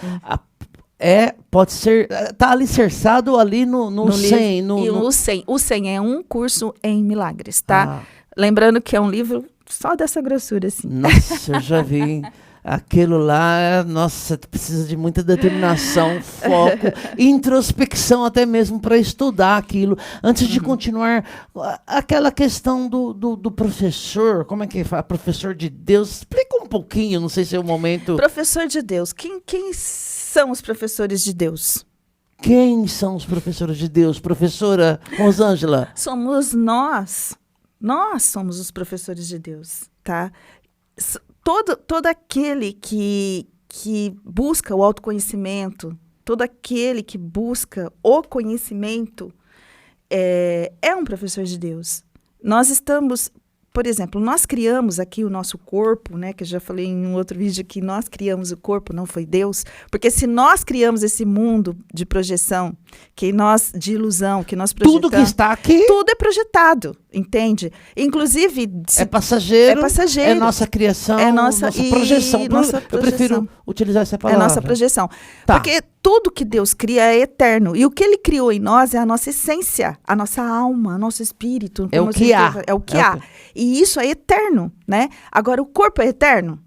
pode ser, está alicerçado ali no 100.
O 100. O 100 é um curso em milagres, tá? Lembrando que é um livro só dessa grossura, assim.
Nossa, eu já vi. Aquilo lá, nossa, precisa de muita determinação, foco, introspecção até mesmo para estudar aquilo. Antes de continuar, aquela questão do professor, como é que fala? Professor de Deus, explica um pouquinho, não sei se é o momento.
Professor de Deus, quem são os professores de Deus?
Quem são os professores de Deus, professora Rosângela?
Somos nós. Nós somos os professores de Deus, tá? Todo aquele que busca o autoconhecimento, todo aquele que busca o conhecimento é um professor de Deus. Nós estamos, por exemplo, nós criamos aqui o nosso corpo, né? Que eu já falei em um outro vídeo que nós criamos o corpo, não foi Deus. Porque se nós criamos esse mundo de projeção, de ilusão, que nós projetamos...
Tudo que está aqui...
Tudo é projetado, entende? Inclusive...
É passageiro.
É passageiro.
É nossa criação,
é nossa
projeção.
Eu
prefiro utilizar essa palavra.
É nossa projeção.
Tá.
Porque tudo que Deus cria é eterno. E o que Ele criou em nós é a nossa essência, a nossa alma, o nosso espírito.
É o que há.
É o que há. E isso é eterno, né? Agora, o corpo é eterno?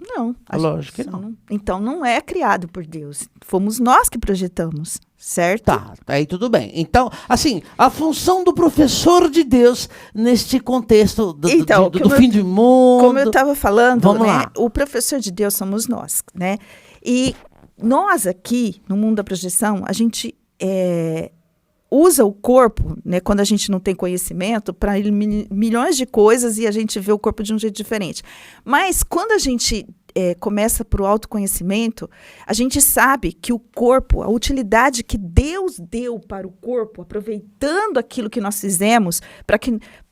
Não.
Lógico que não.
Então, não é criado por Deus. Fomos nós que projetamos, certo?
Tá, aí tudo bem. Então, assim, a função do professor de Deus neste contexto do fim do mundo...
Como eu estava falando,
vamos lá.
O professor de Deus somos nós, né? E nós aqui, no mundo da projeção, a gente usa o corpo, né, quando a gente não tem conhecimento, para milhões de coisas, e a gente vê o corpo de um jeito diferente. Mas quando a gente começa por o autoconhecimento, a gente sabe que o corpo, a utilidade que Deus deu para o corpo, aproveitando aquilo que nós fizemos,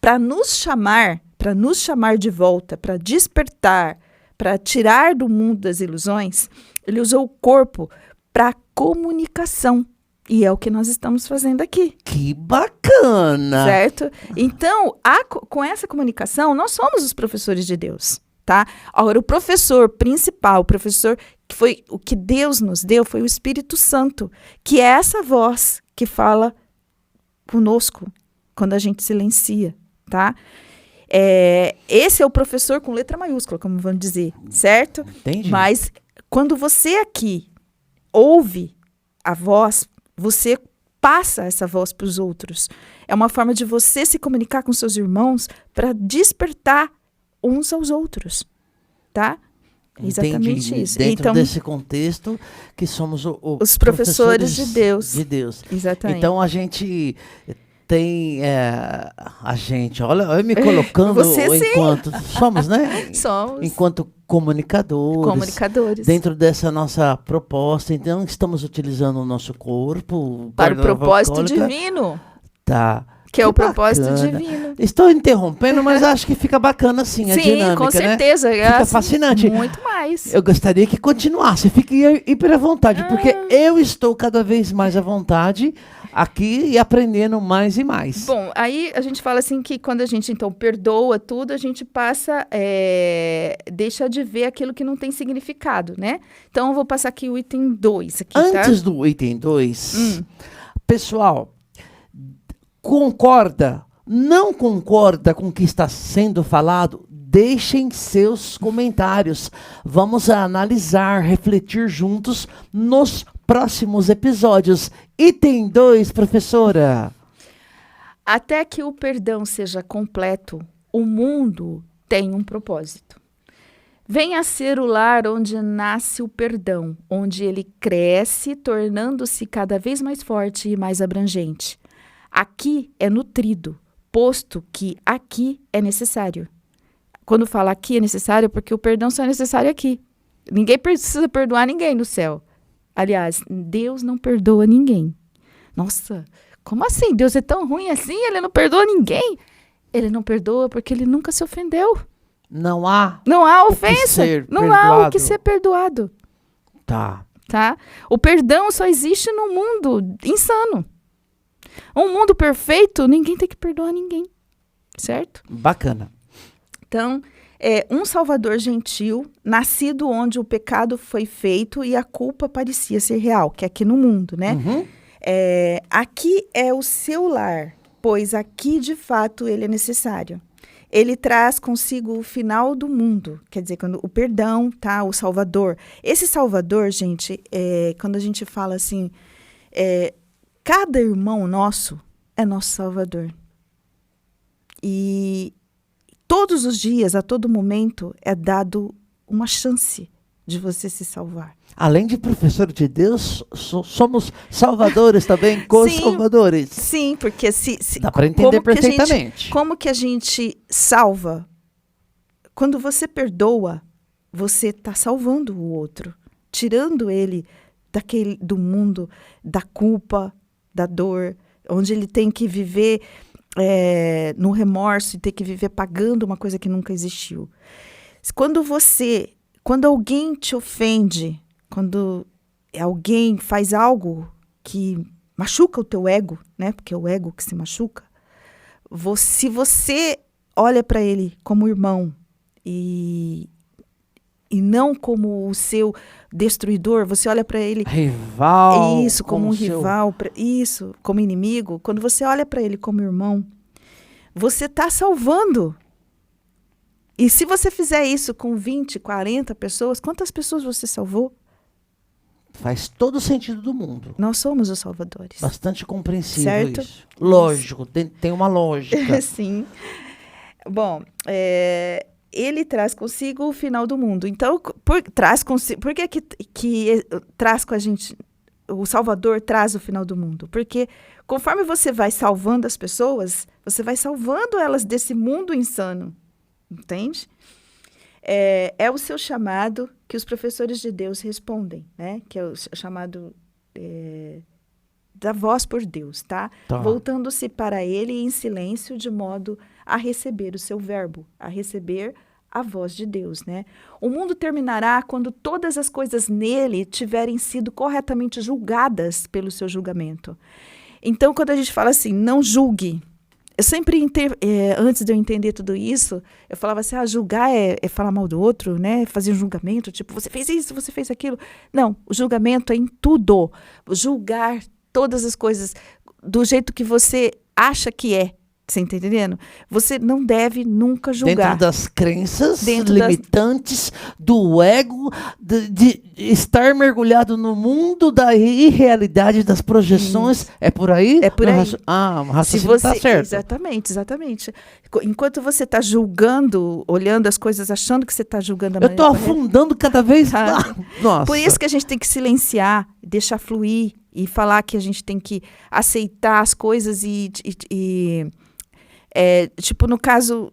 para nos chamar de volta, para despertar, para tirar do mundo das ilusões, Ele usou o corpo para comunicação. E é o que nós estamos fazendo aqui.
Que bacana!
Certo? Então, com essa comunicação, nós somos os professores de Deus, tá? Agora, o professor principal, o professor que foi o que Deus nos deu, foi o Espírito Santo, que é essa voz que fala conosco quando a gente silencia, tá? Esse é o professor com letra maiúscula, como vamos dizer, certo?
Entendi.
Mas quando você aqui ouve a voz, você passa essa voz para os outros. É uma forma de você se comunicar com seus irmãos para despertar uns aos outros, tá? Exatamente
Entendi.
isso.
Dentro
então,
desse contexto que somos
os professores de Deus.
De Deus.
Exatamente.
Então a gente tem olha, eu me colocando
Você,
enquanto somos, né?
Somos.
Enquanto comunicadores. Dentro dessa nossa proposta, então estamos utilizando o nosso corpo
para o propósito divino.
Tá.
Que é o propósito
bacana.
divino.
Estou interrompendo, mas acho que fica bacana assim a dinâmica,
Sim, com certeza.
né? Fica fascinante.
Muito mais.
Eu gostaria que continuasse. Fique hiper à vontade, porque eu estou cada vez mais à vontade aqui e aprendendo mais e mais.
Bom, aí a gente fala assim que quando a gente, então, perdoa tudo, a gente passa, deixa de ver aquilo que não tem significado, né? Então, eu vou passar aqui o item 2. Aqui,
Antes
tá?
do item 2, pessoal, concorda, não concorda com o que está sendo falado? Deixem seus comentários. Vamos analisar, refletir juntos nos próximos episódios. Item 2, professora.
Até que o perdão seja completo, o mundo tem um propósito. Venha a ser o lar onde nasce o perdão, onde ele cresce, tornando-se cada vez mais forte e mais abrangente. Aqui é nutrido, posto que aqui é necessário. Quando fala aqui é necessário, porque o perdão só é necessário aqui. Ninguém precisa perdoar ninguém no céu. Aliás, Deus não perdoa ninguém. Nossa, como assim? Deus é tão ruim assim? Ele não perdoa ninguém? Ele não perdoa porque ele nunca se ofendeu.
Não há
ofensa. Não há o que ser perdoado.
Tá.
O perdão só existe num mundo insano. Um mundo perfeito, ninguém tem que perdoar ninguém. Certo?
Bacana.
Então, um Salvador gentil, nascido onde o pecado foi feito e a culpa parecia ser real, que é aqui no mundo, né?
Uhum.
Aqui é o seu lar, pois aqui, de fato, ele é necessário. Ele traz consigo o final do mundo, quer dizer, quando o perdão, tá? O Salvador. Esse Salvador, gente, quando a gente fala assim, cada irmão nosso é nosso Salvador. E todos os dias, a todo momento, é dado uma chance de você se salvar.
Além de professor de Deus, somos salvadores também, co-salvadores.
Sim, porque
dá para entender perfeitamente.
Como que a gente salva? Quando você perdoa, você está salvando o outro, tirando ele do mundo da culpa, da dor, onde ele tem que viver no remorso e ter que viver pagando uma coisa que nunca existiu. Quando alguém te ofende, quando alguém faz algo que machuca o teu ego, né? Porque é o ego que se machuca. Se você olha para ele como irmão e não como o seu destruidor, você olha para ele...
Rival.
Isso, como um rival. Isso, como inimigo. Quando você olha para ele como irmão, você está salvando. E se você fizer isso com 20, 40 pessoas, quantas pessoas você salvou?
Faz todo o sentido do mundo.
Nós somos os salvadores.
Bastante compreensível
certo?
Isso. Lógico, tem uma lógica.
Sim. Bom, ele traz consigo o final do mundo. Então, por que traz com a gente... O Salvador traz o final do mundo? Porque conforme você vai salvando as pessoas, você vai salvando elas desse mundo insano. Entende? É o seu chamado que os professores de Deus respondem, né? Que é o chamado da voz por Deus, tá? Voltando-se para ele em silêncio, de modo a receber o seu verbo, a receber a voz de Deus, né? O mundo terminará quando todas as coisas nele tiverem sido corretamente julgadas pelo seu julgamento. Então, quando a gente fala assim, não julgue, eu sempre, antes de eu entender tudo isso, eu falava assim, julgar é falar mal do outro, né? Fazer um julgamento, tipo, você fez isso, você fez aquilo. Não, o julgamento é em tudo. Julgar todas as coisas do jeito que você acha que é. Você está entendendo? Você não deve nunca julgar.
Dentro das crenças limitantes do ego, de estar mergulhado no mundo da irrealidade, das projeções. É por aí?
É por aí.
O raciocínio está certo.
Exatamente. Enquanto você está julgando, olhando as coisas, achando que você está julgando a
maneira correta. Eu estou afundando cada vez mais. Nossa.
Por isso que a gente tem que silenciar, deixar fluir e falar que a gente tem que aceitar as coisas tipo, no caso,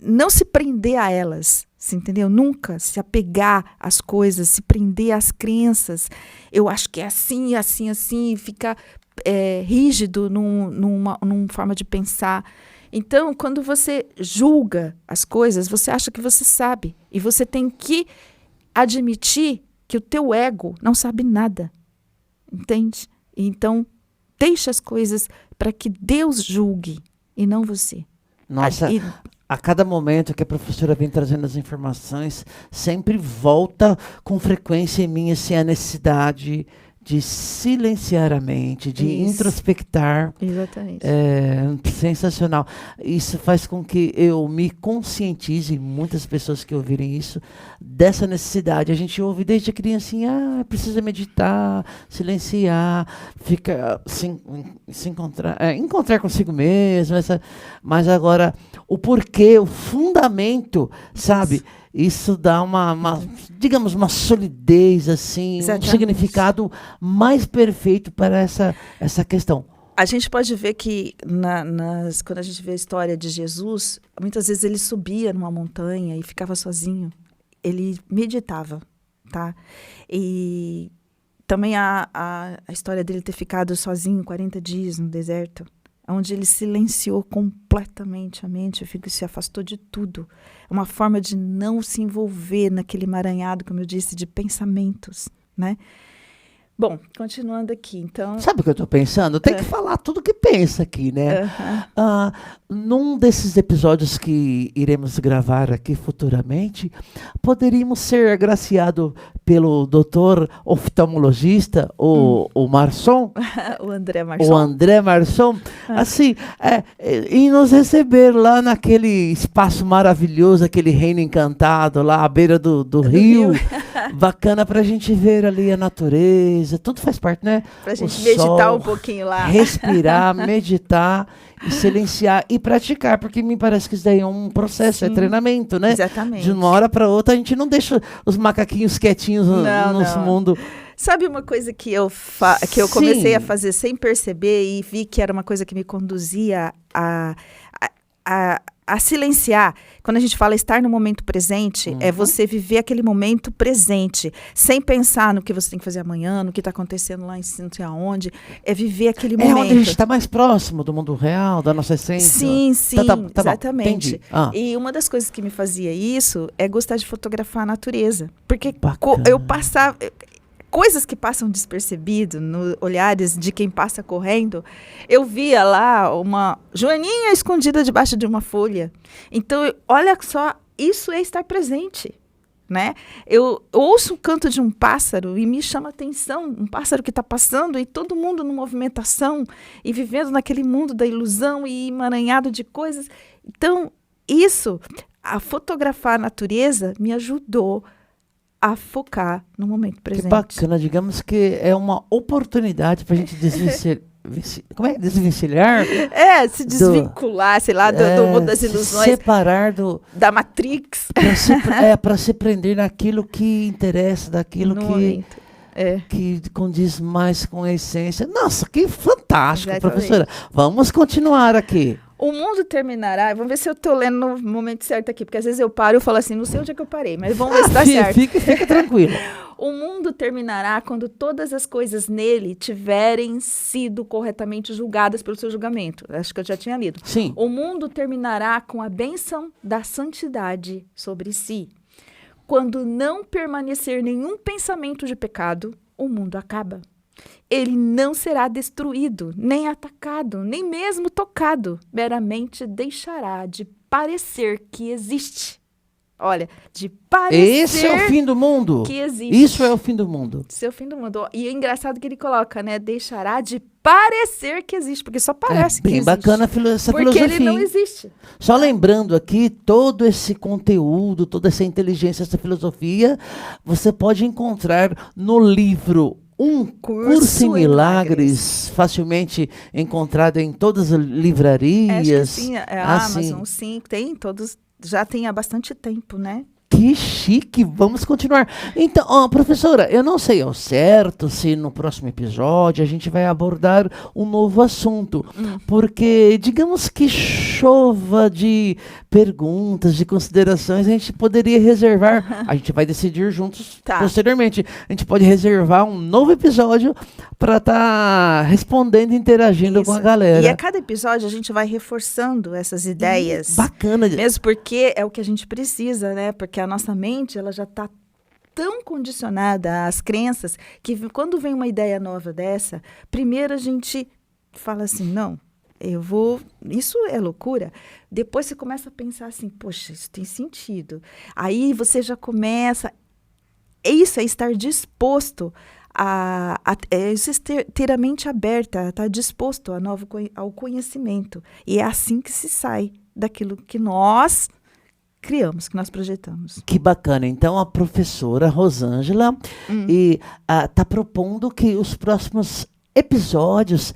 não se prender a elas, você entendeu? Nunca se apegar às coisas, se prender às crenças. Eu acho que é assim, assim, assim, e ficar rígido numa forma de pensar. Então, quando você julga as coisas, você acha que você sabe. E você tem que admitir que o teu ego não sabe nada. Entende? Então, deixa as coisas para que Deus julgue e não você.
Nossa, a cada momento que a professora vem trazendo as informações, sempre volta com frequência em mim assim, a necessidade de silenciar a mente, de introspectar.
Exatamente.
Sensacional. Isso faz com que eu me conscientize, muitas pessoas que ouvirem isso, dessa necessidade. A gente ouve desde criancinha, precisa meditar, silenciar, se encontrar consigo mesmo. Mas agora, o porquê, o fundamento, sabe? Isso dá digamos, uma solidez, assim,
Exatamente.
um significado mais perfeito para essa questão.
A gente pode ver que quando a gente vê a história de Jesus, muitas vezes ele subia numa montanha e ficava sozinho. Ele meditava, tá? E também a história dele ter ficado sozinho 40 dias no deserto, onde ele silenciou completamente a mente, se afastou de tudo. É uma forma de não se envolver naquele emaranhado, como eu disse, de pensamentos, né? Bom, continuando aqui, então...
Sabe o que eu estou pensando? Tem que falar tudo que pensa aqui, né? Num desses episódios que iremos gravar aqui futuramente, poderíamos ser agraciados pelo doutor oftalmologista, o Marçom.
O André Marçom.
O André Marçom. Assim, e nos receber lá naquele espaço maravilhoso, aquele reino encantado, lá à beira do rio. Bacana pra gente ver ali a natureza. Tudo faz parte, né?
Pra gente meditar um pouquinho lá.
Respirar, meditar e silenciar e praticar, porque me parece que isso daí é um processo, é treinamento, né?
Exatamente.
De uma hora para outra, a gente não deixa os macaquinhos quietinhos no nosso mundo.
Sabe uma coisa que eu comecei a fazer sem perceber e vi que era uma coisa que me conduzia a silenciar? Quando a gente fala estar no momento presente, é você viver aquele momento presente, sem pensar no que você tem que fazer amanhã, no que está acontecendo lá em não sei aonde. É viver aquele momento.
É onde a gente está mais próximo do mundo real, da nossa essência.
Sim,
Tá
exatamente.
Bom,
E uma das coisas que me fazia isso é gostar de fotografar a natureza. Porque eu passava... Coisas que passam despercebido nos olhares de quem passa correndo, eu via lá uma joaninha escondida debaixo de uma folha. Então, olha só, isso é estar presente, né? Eu ouço o canto de um pássaro e me chama a atenção, um pássaro que está passando e todo mundo numa movimentação e vivendo naquele mundo da ilusão e emaranhado de coisas. Então, a fotografar a natureza me ajudou a focar no momento presente.
Que bacana, digamos que é uma oportunidade para a gente desvencilhar. Como é? Desvencilhar?
Se desvincular, sei lá, do mundo das ilusões.
Se separar da
Matrix.
Para se prender naquilo que interessa, daquilo que condiz mais com a essência. Nossa, que fantástico,
Exatamente.
Professora. Vamos continuar aqui.
O mundo terminará, vamos ver se eu estou lendo no momento certo aqui, porque às vezes eu paro e falo assim, não sei onde é que eu parei, mas vamos ver se está certo.
Fica tranquilo.
O mundo terminará quando todas as coisas nele tiverem sido corretamente julgadas pelo seu julgamento. Acho que eu já tinha lido.
Sim.
O mundo terminará com a bênção da santidade sobre si. Quando não permanecer nenhum pensamento de pecado, o mundo acaba. Ele não será destruído, nem atacado, nem mesmo tocado. Meramente deixará de parecer que existe. Olha, de parecer
Esse é o fim do mundo.
Que existe.
Isso é o fim do mundo.
Esse é o fim do mundo. E é engraçado que ele coloca, né? Deixará de parecer que existe, porque só parece que existe.
Bem bacana essa filosofia.
Porque ele não existe.
Só lembrando aqui, todo esse conteúdo, toda essa inteligência, essa filosofia, você pode encontrar no livro Um Curso em Milagres, facilmente encontrado em todas as livrarias.
Acho que sim, a Amazon, sim, tem todos, já tem há bastante tempo, né?
Que chique, vamos continuar. Então, professora, eu não sei ao certo se no próximo episódio a gente vai abordar um novo assunto, porque digamos que chova de perguntas, de considerações, a gente poderia reservar, a gente vai decidir juntos posteriormente, a gente pode reservar um novo episódio para estar respondendo e interagindo com a galera.
E a cada episódio a gente vai reforçando essas ideias.
Bacana.
Mesmo porque é o que a gente precisa, né? Porque a nossa mente, ela já está tão condicionada às crenças que quando vem uma ideia nova dessa, primeiro a gente fala assim, não, isso é loucura. Depois você começa a pensar assim, poxa, isso tem sentido. Aí você já começa, isso é estar disposto ter a mente aberta, estar disposto ao conhecimento. E é assim que se sai daquilo que nós criamos, que nós projetamos.
Que bacana. Então, a professora Rosângela está propondo que os próximos episódios,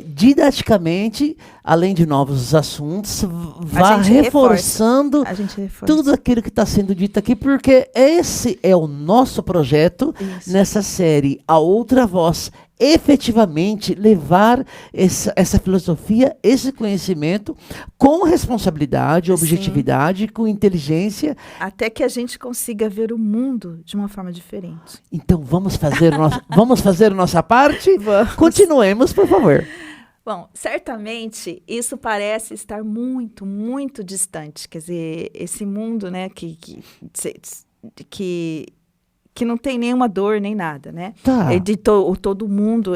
didaticamente, além de novos assuntos, vá reforçando tudo aquilo que está sendo dito aqui, porque esse é o nosso projeto nessa série, A Outra Voz. Efetivamente levar essa filosofia, esse conhecimento com responsabilidade, objetividade, com inteligência.
Até que a gente consiga ver o mundo de uma forma diferente.
Então vamos fazer a nossa parte?
Vamos.
Continuemos, por favor.
Bom, certamente isso parece estar muito, muito distante. Quer dizer, esse mundo, né, que não tem nenhuma dor, nem nada, né?
Tá.
De todo mundo.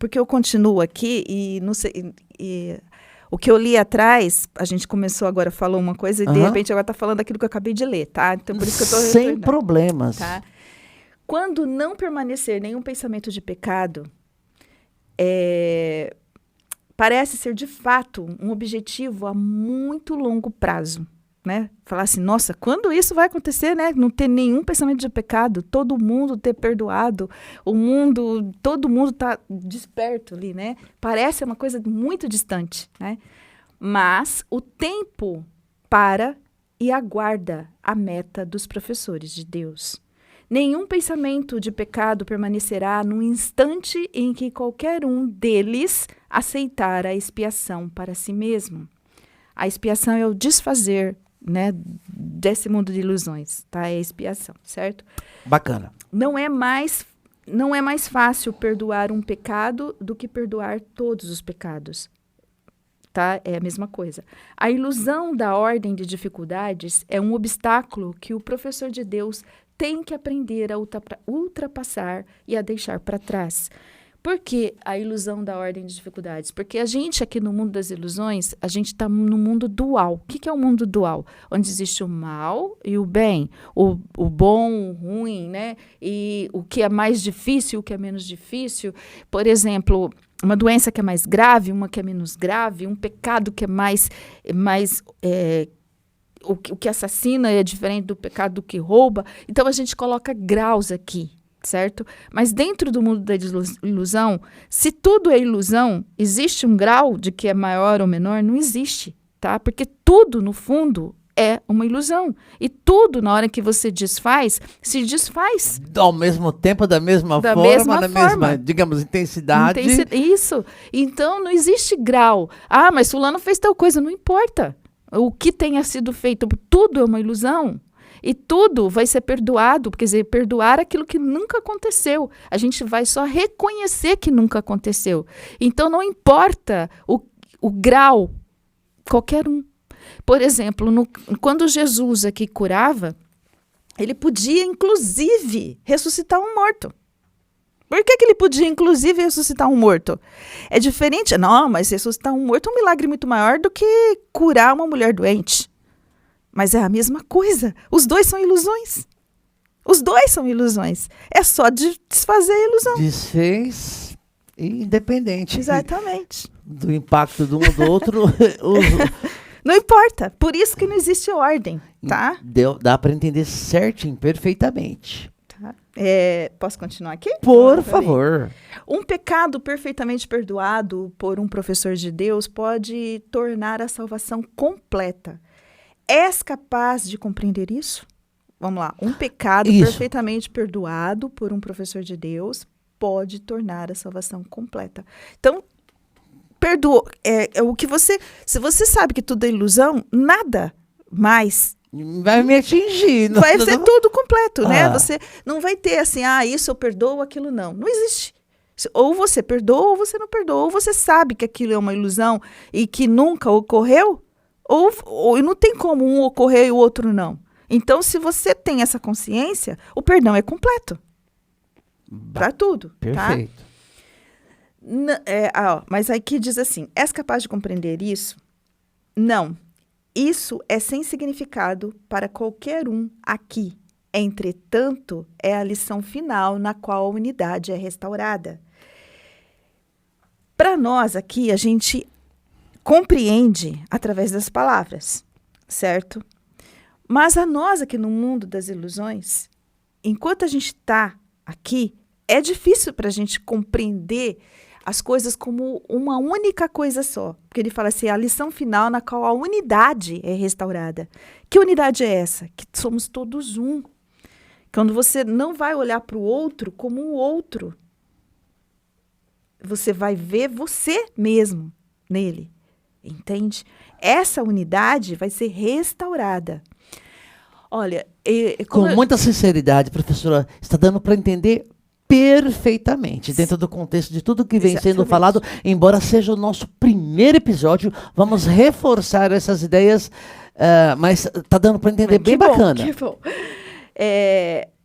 Porque eu continuo aqui e não sei. O que eu li atrás, a gente começou agora, falou uma coisa, e de repente agora está falando daquilo que eu acabei de ler, tá? Então, por isso que eu estou
sem problemas.
Tá? Quando não permanecer nenhum pensamento de pecado, parece ser, de fato, um objetivo a muito longo prazo. Né? Falar assim, nossa, quando isso vai acontecer, né? Não ter nenhum pensamento de pecado, todo mundo ter perdoado, todo mundo tá desperto ali, né? Parece uma coisa muito distante, né? Mas o tempo para e aguarda a meta dos professores de Deus. Nenhum pensamento de pecado permanecerá no instante em que qualquer um deles aceitar a expiação para si mesmo. A expiação é o desfazer, né, desse mundo de ilusões, tá? É a expiação, certo?
Bacana.
Não é mais fácil perdoar um pecado do que perdoar todos os pecados, tá? É a mesma coisa. A ilusão da ordem de dificuldades é um obstáculo que o professor de Deus tem que aprender a ultrapassar e a deixar para trás. Por que a ilusão da ordem de dificuldades? Porque a gente aqui no mundo das ilusões, a gente está no mundo dual. O que é o mundo dual? Onde existe o mal e o bem, o bom, o ruim, né? E o que é mais difícil, o que é menos difícil. Por exemplo, uma doença que é mais grave, uma que é menos grave, um pecado que é mais o que assassina é diferente do pecado do que rouba. Então, a gente coloca graus aqui. Certo? Mas dentro do mundo da ilusão, se tudo é ilusão, existe um grau de que é maior ou menor? Não existe, tá? Porque tudo, no fundo, é uma ilusão. E tudo, na hora que você desfaz, se desfaz.
Ao mesmo tempo, da mesma forma, mesma, digamos, intensidade.
Isso. Então, não existe grau. Ah, mas fulano fez tal coisa. Não importa. O que tenha sido feito, tudo é uma ilusão. E tudo vai ser perdoado, quer dizer, perdoar aquilo que nunca aconteceu. A gente vai só reconhecer que nunca aconteceu. Então, não importa o grau, qualquer um. Por exemplo, quando Jesus aqui curava, ele podia, inclusive, ressuscitar um morto. Por que ele podia, inclusive, ressuscitar um morto? É diferente. Não, mas ressuscitar um morto é um milagre muito maior do que curar uma mulher doente. Mas é a mesma coisa. Os dois são ilusões. Os dois são ilusões. É só desfazer a ilusão.
Desfez, independente.
Exatamente.
Do impacto de um ou do outro.
Não importa. Por isso que não existe ordem, tá?
Dá para entender certinho, perfeitamente.
Tá. Posso continuar aqui?
Por favor.
Um pecado perfeitamente perdoado por um professor de Deus pode tornar a salvação completa. És capaz de compreender isso? Vamos lá. Um pecado perfeitamente perdoado por um professor de Deus pode tornar a salvação completa. Então, perdoa. O que se você sabe que tudo é ilusão, nada mais,
vai me atingir.
vai ser tudo completo, né?
Ah.
Você não vai ter assim, isso eu perdoo, aquilo não. Não existe. Ou você perdoa ou você não perdoa. Ou você sabe que aquilo é uma ilusão e que nunca ocorreu, ou não tem como um ocorrer e o outro não. Então, se você tem essa consciência, o perdão é completo. Para tudo,
Perfeito.
tá? Mas aqui diz assim, és capaz de compreender isso? Não. Isso é sem significado para qualquer um aqui. Entretanto, é a lição final na qual a unidade é restaurada. Para nós aqui, a gente compreende através das palavras, certo? Mas a nós aqui no mundo das ilusões, enquanto a gente está aqui, é difícil para a gente compreender as coisas como uma única coisa só. Porque ele fala assim, a lição final na qual a unidade é restaurada. Que unidade é essa? Que somos todos um. Quando você não vai olhar para o outro como um outro, você vai ver você mesmo nele, entende? Essa unidade vai ser restaurada. Olha,
Com muita sinceridade, professora, está dando para entender perfeitamente, dentro do contexto de tudo que vem sendo falado, embora seja o nosso primeiro episódio, vamos reforçar essas ideias, mas está dando para entender bem bacana.
Que bom.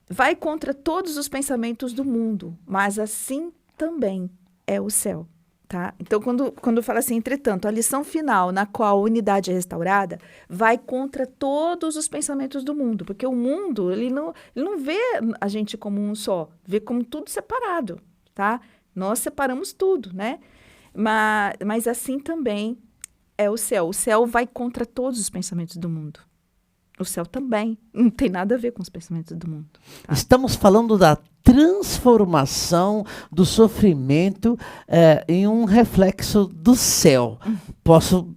Vai contra todos os pensamentos do mundo, mas assim também é o céu, tá? Então, quando fala assim, entretanto, a lição final na qual a unidade é restaurada, vai contra todos os pensamentos do mundo, porque o mundo, ele não vê a gente como um só, vê como tudo separado, tá? Nós separamos tudo, né? Mas assim também é o céu. O céu vai contra todos os pensamentos do mundo. O céu também não tem nada a ver com os pensamentos do mundo. Tá?
Estamos falando da transformação do sofrimento em um reflexo do céu. Posso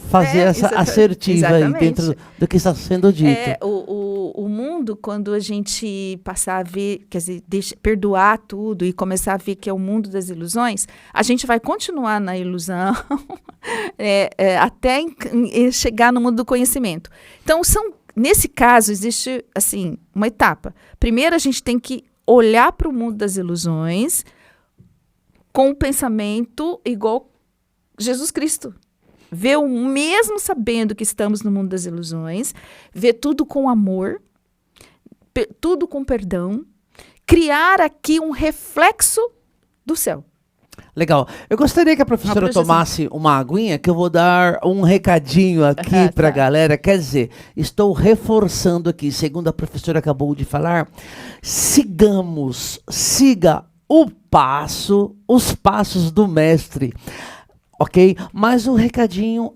fazer essa assertiva aí dentro do que está sendo dito.
O mundo, quando a gente passar a ver, quer dizer, perdoar tudo e começar a ver que é o mundo das ilusões, a gente vai continuar na ilusão até chegar no mundo do conhecimento. Então, nesse caso, existe assim, uma etapa. Primeiro, a gente tem que olhar para o mundo das ilusões com o pensamento igual Jesus Cristo. Ver o mesmo sabendo que estamos no mundo das ilusões, ver tudo com amor, tudo com perdão, criar aqui um reflexo do céu.
Legal. Eu gostaria que a professora tomasse uma aguinha, que eu vou dar um recadinho aqui para a galera. Quer dizer, estou reforçando aqui, segundo a professora acabou de falar, siga os passos do mestre, ok? Mas o recadinho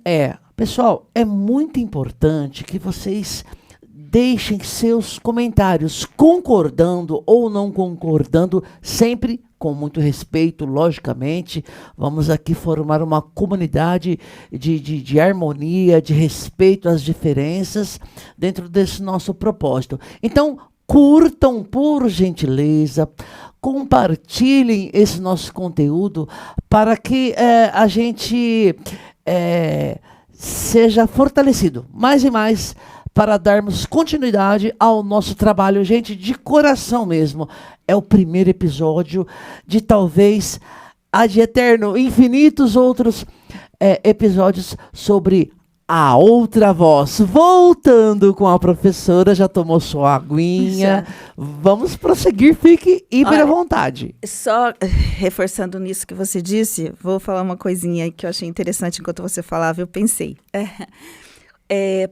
pessoal, é muito importante que vocês deixem seus comentários, concordando ou não concordando, sempre com muito respeito, logicamente. Vamos aqui formar uma comunidade de harmonia, de respeito às diferenças dentro desse nosso propósito. Então, curtam, por gentileza, compartilhem esse nosso conteúdo para que a gente seja fortalecido mais e mais para darmos continuidade ao nosso trabalho, gente, de coração mesmo. É o primeiro episódio de talvez ad eterno, infinitos outros episódios sobre a outra voz. Voltando com a professora, já tomou sua aguinha. Vamos prosseguir, fique hiper à vontade.
Só reforçando nisso que você disse, vou falar uma coisinha que eu achei interessante enquanto você falava, eu pensei.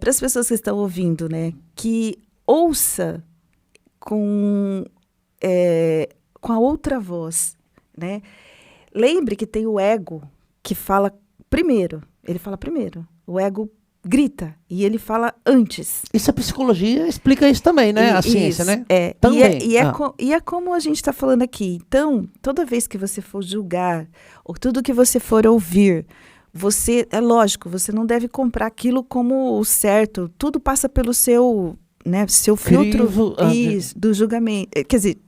Para as pessoas que estão ouvindo, né, que ouça com a outra voz, né? Lembre que tem o ego que fala primeiro, ele fala primeiro. O ego grita e ele fala antes.
Isso a psicologia explica isso também, né? A ciência, né?
Também. E é como a gente está falando aqui. Então, toda vez que você for julgar, ou tudo que você for ouvir, é lógico, você não deve comprar aquilo como o certo. Tudo passa pelo seu filtro do julgamento. Quer dizer,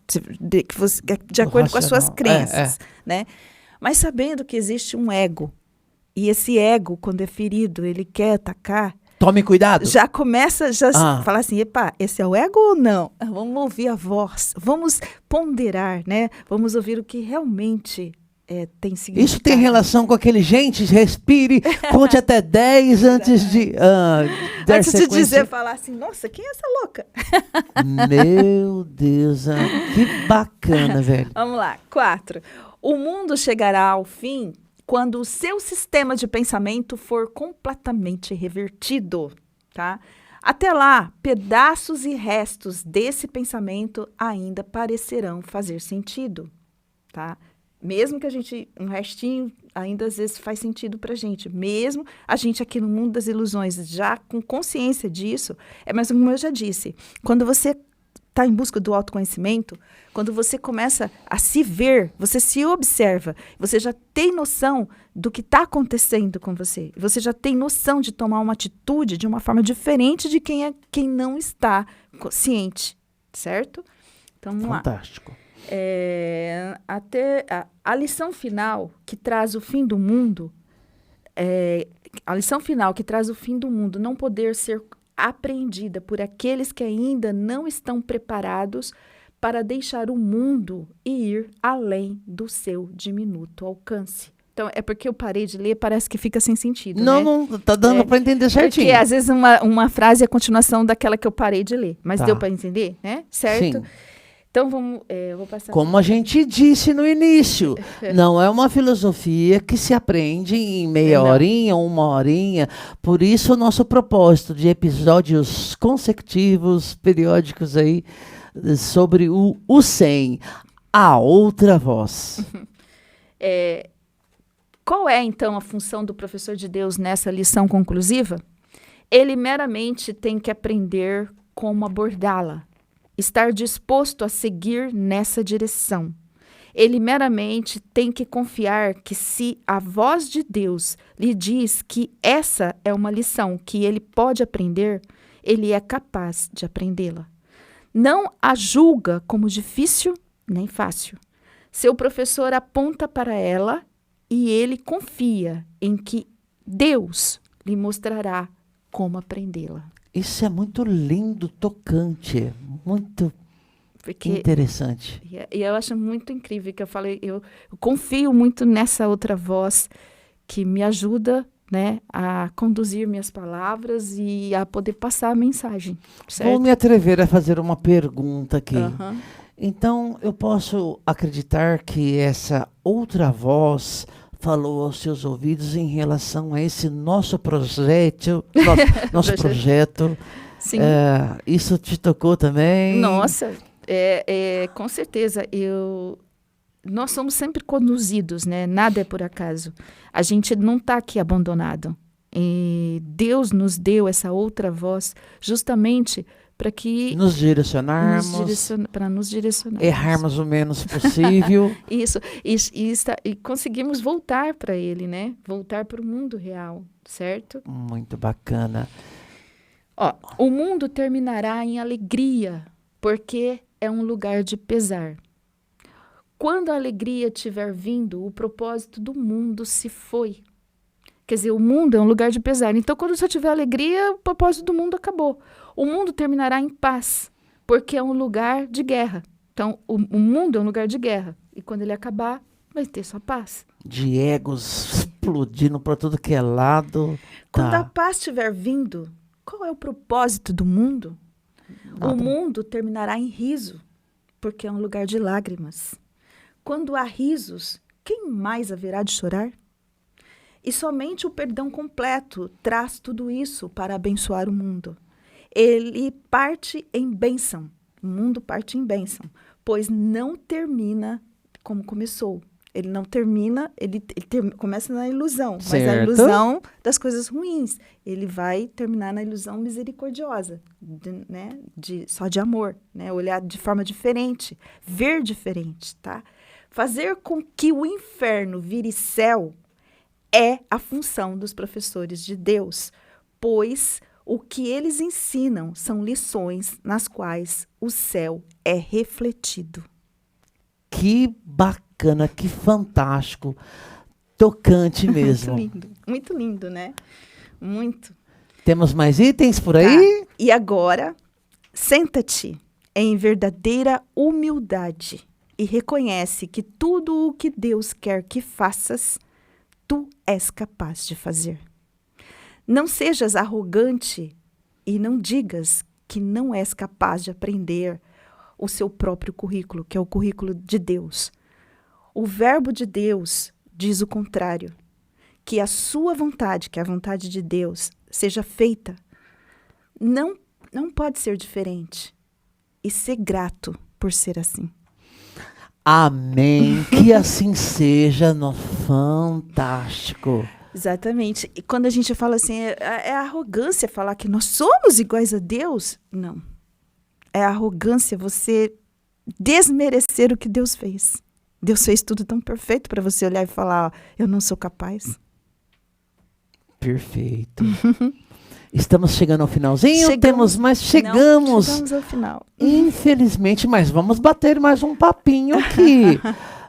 de acordo com as suas crenças. Né? Mas sabendo que existe um ego. E esse ego, quando é ferido, ele quer atacar,
Tome cuidado.
Já começa falar assim, epa, esse é o ego ou não? Vamos ouvir a voz, vamos ponderar, né? Vamos ouvir o que realmente tem significado.
Isso tem relação com aquele, gente, respire, conte até 10 antes de...
antes de dizer, falar assim, nossa, quem é essa louca?
Meu Deus, que bacana, velho.
Vamos lá, 4. O mundo chegará ao fim quando o seu sistema de pensamento for completamente revertido, tá? Até lá, pedaços e restos desse pensamento ainda parecerão fazer sentido, tá? Mesmo que um restinho ainda às vezes faz sentido pra gente, mesmo a gente aqui no mundo das ilusões já com consciência disso, mas como eu já disse, quando você está em busca do autoconhecimento, quando você começa a se ver, você se observa, você já tem noção do que está acontecendo com você, você já tem noção de tomar uma atitude de uma forma diferente de quem não está ciente, certo? Então, vamos lá.
Fantástico.
Até a lição final que traz o fim do mundo, não poder ser apreendida por aqueles que ainda não estão preparados para deixar o mundo e ir além do seu diminuto alcance. Então, é porque eu parei de ler, parece que fica sem sentido,
Não,
né?
não, tá dando para entender certinho.
Porque, às vezes, uma frase é a continuação daquela que eu parei de ler. Mas deu para entender, né? Certo?
Sim.
Então, eu vou passar...
Como a gente disse no início, não é uma filosofia que se aprende em meia horinha, uma horinha. Por isso, o nosso propósito de episódios consecutivos, periódicos aí, sobre o 100, a outra voz.
Qual é, então, a função do professor de Deus nessa lição conclusiva? Ele meramente tem que aprender como abordá-la. Estar disposto a seguir nessa direção. Ele meramente tem que confiar que se a voz de Deus lhe diz que essa é uma lição que ele pode aprender, ele é capaz de aprendê-la. Não a julga como difícil nem fácil. Seu professor aponta para ela e ele confia em que Deus lhe mostrará como aprendê-la.
Isso é muito lindo, tocante, muito interessante.
E eu acho muito incrível que eu falei, eu confio muito nessa outra voz que me ajuda, né, a conduzir minhas palavras e a poder passar a mensagem. Certo?
Vou me atrever a fazer uma pergunta aqui. Então, eu posso acreditar que essa outra voz falou aos seus ouvidos em relação a esse nosso projeto, nosso projeto.
Sim.
Isso te tocou também?
Nossa, com certeza. Nós somos sempre conduzidos, né? Nada é por acaso. A gente não está aqui abandonado. E Deus nos deu essa outra voz justamente para que...
Nos direcionarmos.
Para nos direcionar.
Errarmos o menos possível.
Isso. E conseguimos voltar para Ele, né? Voltar para o mundo real, certo?
Muito bacana.
O mundo terminará em alegria, porque é um lugar de pesar. Quando a alegria estiver vindo, o propósito do mundo se foi. Quer dizer, o mundo é um lugar de pesar. Então, quando só tiver alegria, o propósito do mundo acabou. O mundo terminará em paz, porque é um lugar de guerra. Então, o mundo é um lugar de guerra. E quando ele acabar, vai ter sua paz.
De egos explodindo para tudo que é lado.
Quando a paz estiver vindo, qual é o propósito do mundo?
Nada.
O mundo terminará em riso, porque é um lugar de lágrimas. Quando há risos, quem mais haverá de chorar? E somente o perdão completo traz tudo isso para abençoar o mundo. Ele parte em bênção. O mundo parte em bênção, pois não termina como começou. Ele não termina, ele começa na ilusão, mas a ilusão das coisas ruins. Ele vai terminar na ilusão misericordiosa, né? Só de amor, né? Olhar de forma diferente, ver diferente, tá? Fazer com que o inferno vire céu é a função dos professores de Deus, pois o que eles ensinam são lições nas quais o céu é refletido.
Que bacana, que fantástico, tocante mesmo.
Muito lindo, né? Muito.
Temos mais itens por aí?
Tá. E agora, senta-te em verdadeira humildade e reconhece que tudo o que Deus quer que faças, tu és capaz de fazer. Não sejas arrogante e não digas que não és capaz de aprender o seu próprio currículo, que é o currículo de Deus. O verbo de Deus diz o contrário, que a sua vontade, que a vontade de Deus, seja feita. Não pode ser diferente. E ser grato por ser assim.
Amém. Que assim seja. Fantástico.
Exatamente. E quando a gente fala assim, é arrogância falar que nós somos iguais a Deus? Não. É arrogância você desmerecer o que Deus fez. Deus fez tudo tão perfeito para você olhar e falar, ó, eu não sou capaz.
Perfeito. Estamos chegando ao finalzinho?
Chegamos ao final.
Infelizmente, mas vamos bater mais um papinho aqui.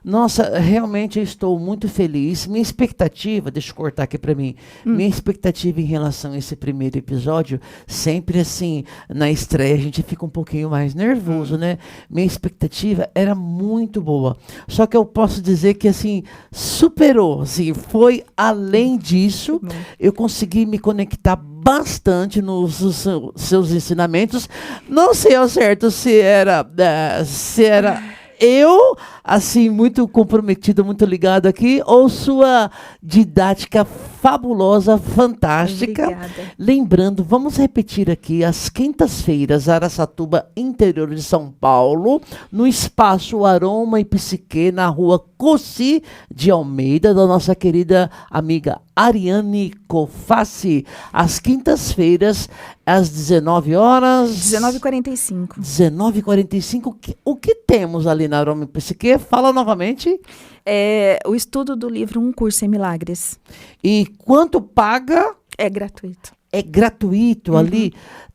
Nossa, realmente eu estou muito feliz. Minha expectativa, deixa eu cortar aqui para mim. Minha expectativa em relação a esse primeiro episódio, sempre assim, na estreia a gente fica um pouquinho mais nervoso, né? Minha expectativa era muito boa. Só que eu posso dizer que assim, superou, assim, foi além disso. Eu consegui me conectar bastante nos seus ensinamentos. Não sei ao certo se era eu, assim, muito comprometido, muito ligado aqui, ou sua didática fabulosa, fantástica.
Obrigada.
Lembrando, vamos repetir aqui, às quintas-feiras, Araçatuba, interior de São Paulo, no espaço Aroma e Psique, na rua Cossi de Almeida, da nossa querida amiga Ariane Cofassi, às quintas-feiras, às 19 horas.
19h45.
19h45. O que temos ali na Aroma e Psique? Fala novamente.
É o estudo do livro Um Curso em Milagres.
E quanto paga?
É gratuito.
É gratuito ali,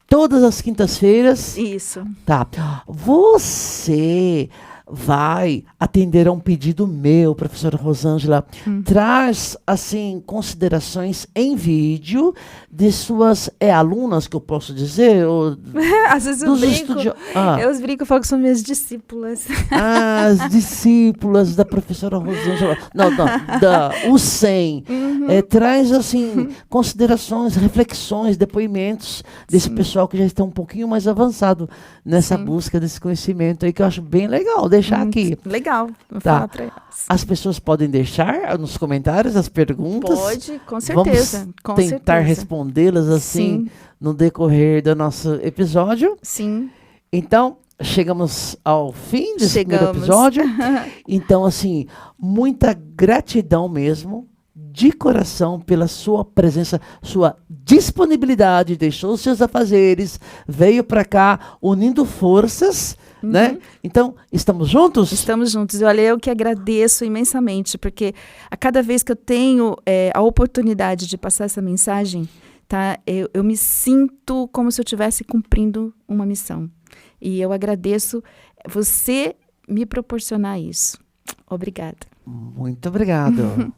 todas as quintas-feiras.
Isso.
Tá. Você vai atender a um pedido meu, professora Rosângela. Traz, assim, considerações em vídeo de suas alunas, que eu posso dizer? Ou
Às vezes eu brinco. Eu brinco e falo que são minhas discípulas.
As discípulas da professora Rosângela. Não, da UCEM. Traz, assim, considerações, reflexões, depoimentos desse pessoal que já está um pouquinho mais avançado nessa busca desse conhecimento aí, que eu acho bem legal deixar aqui.
Legal. Vou
Tá.
falar para elas.
As pessoas podem deixar nos comentários as perguntas.
Pode, com certeza.
Vamos
com
tentar
certeza.
respondê-las assim
Sim.
no decorrer do nosso episódio.
Sim.
Então, chegamos ao fim desse primeiro
Chegamos.
episódio. Então, assim, muita gratidão mesmo, de coração, pela sua presença, sua disponibilidade, deixou os seus afazeres, veio para cá unindo forças, né? Então, estamos juntos?
Estamos juntos. Olha, eu que agradeço imensamente, porque a cada vez que eu tenho a oportunidade de passar essa mensagem, tá? Eu me sinto como se eu estivesse cumprindo uma missão. E eu agradeço você me proporcionar isso. Obrigada.
Muito obrigado.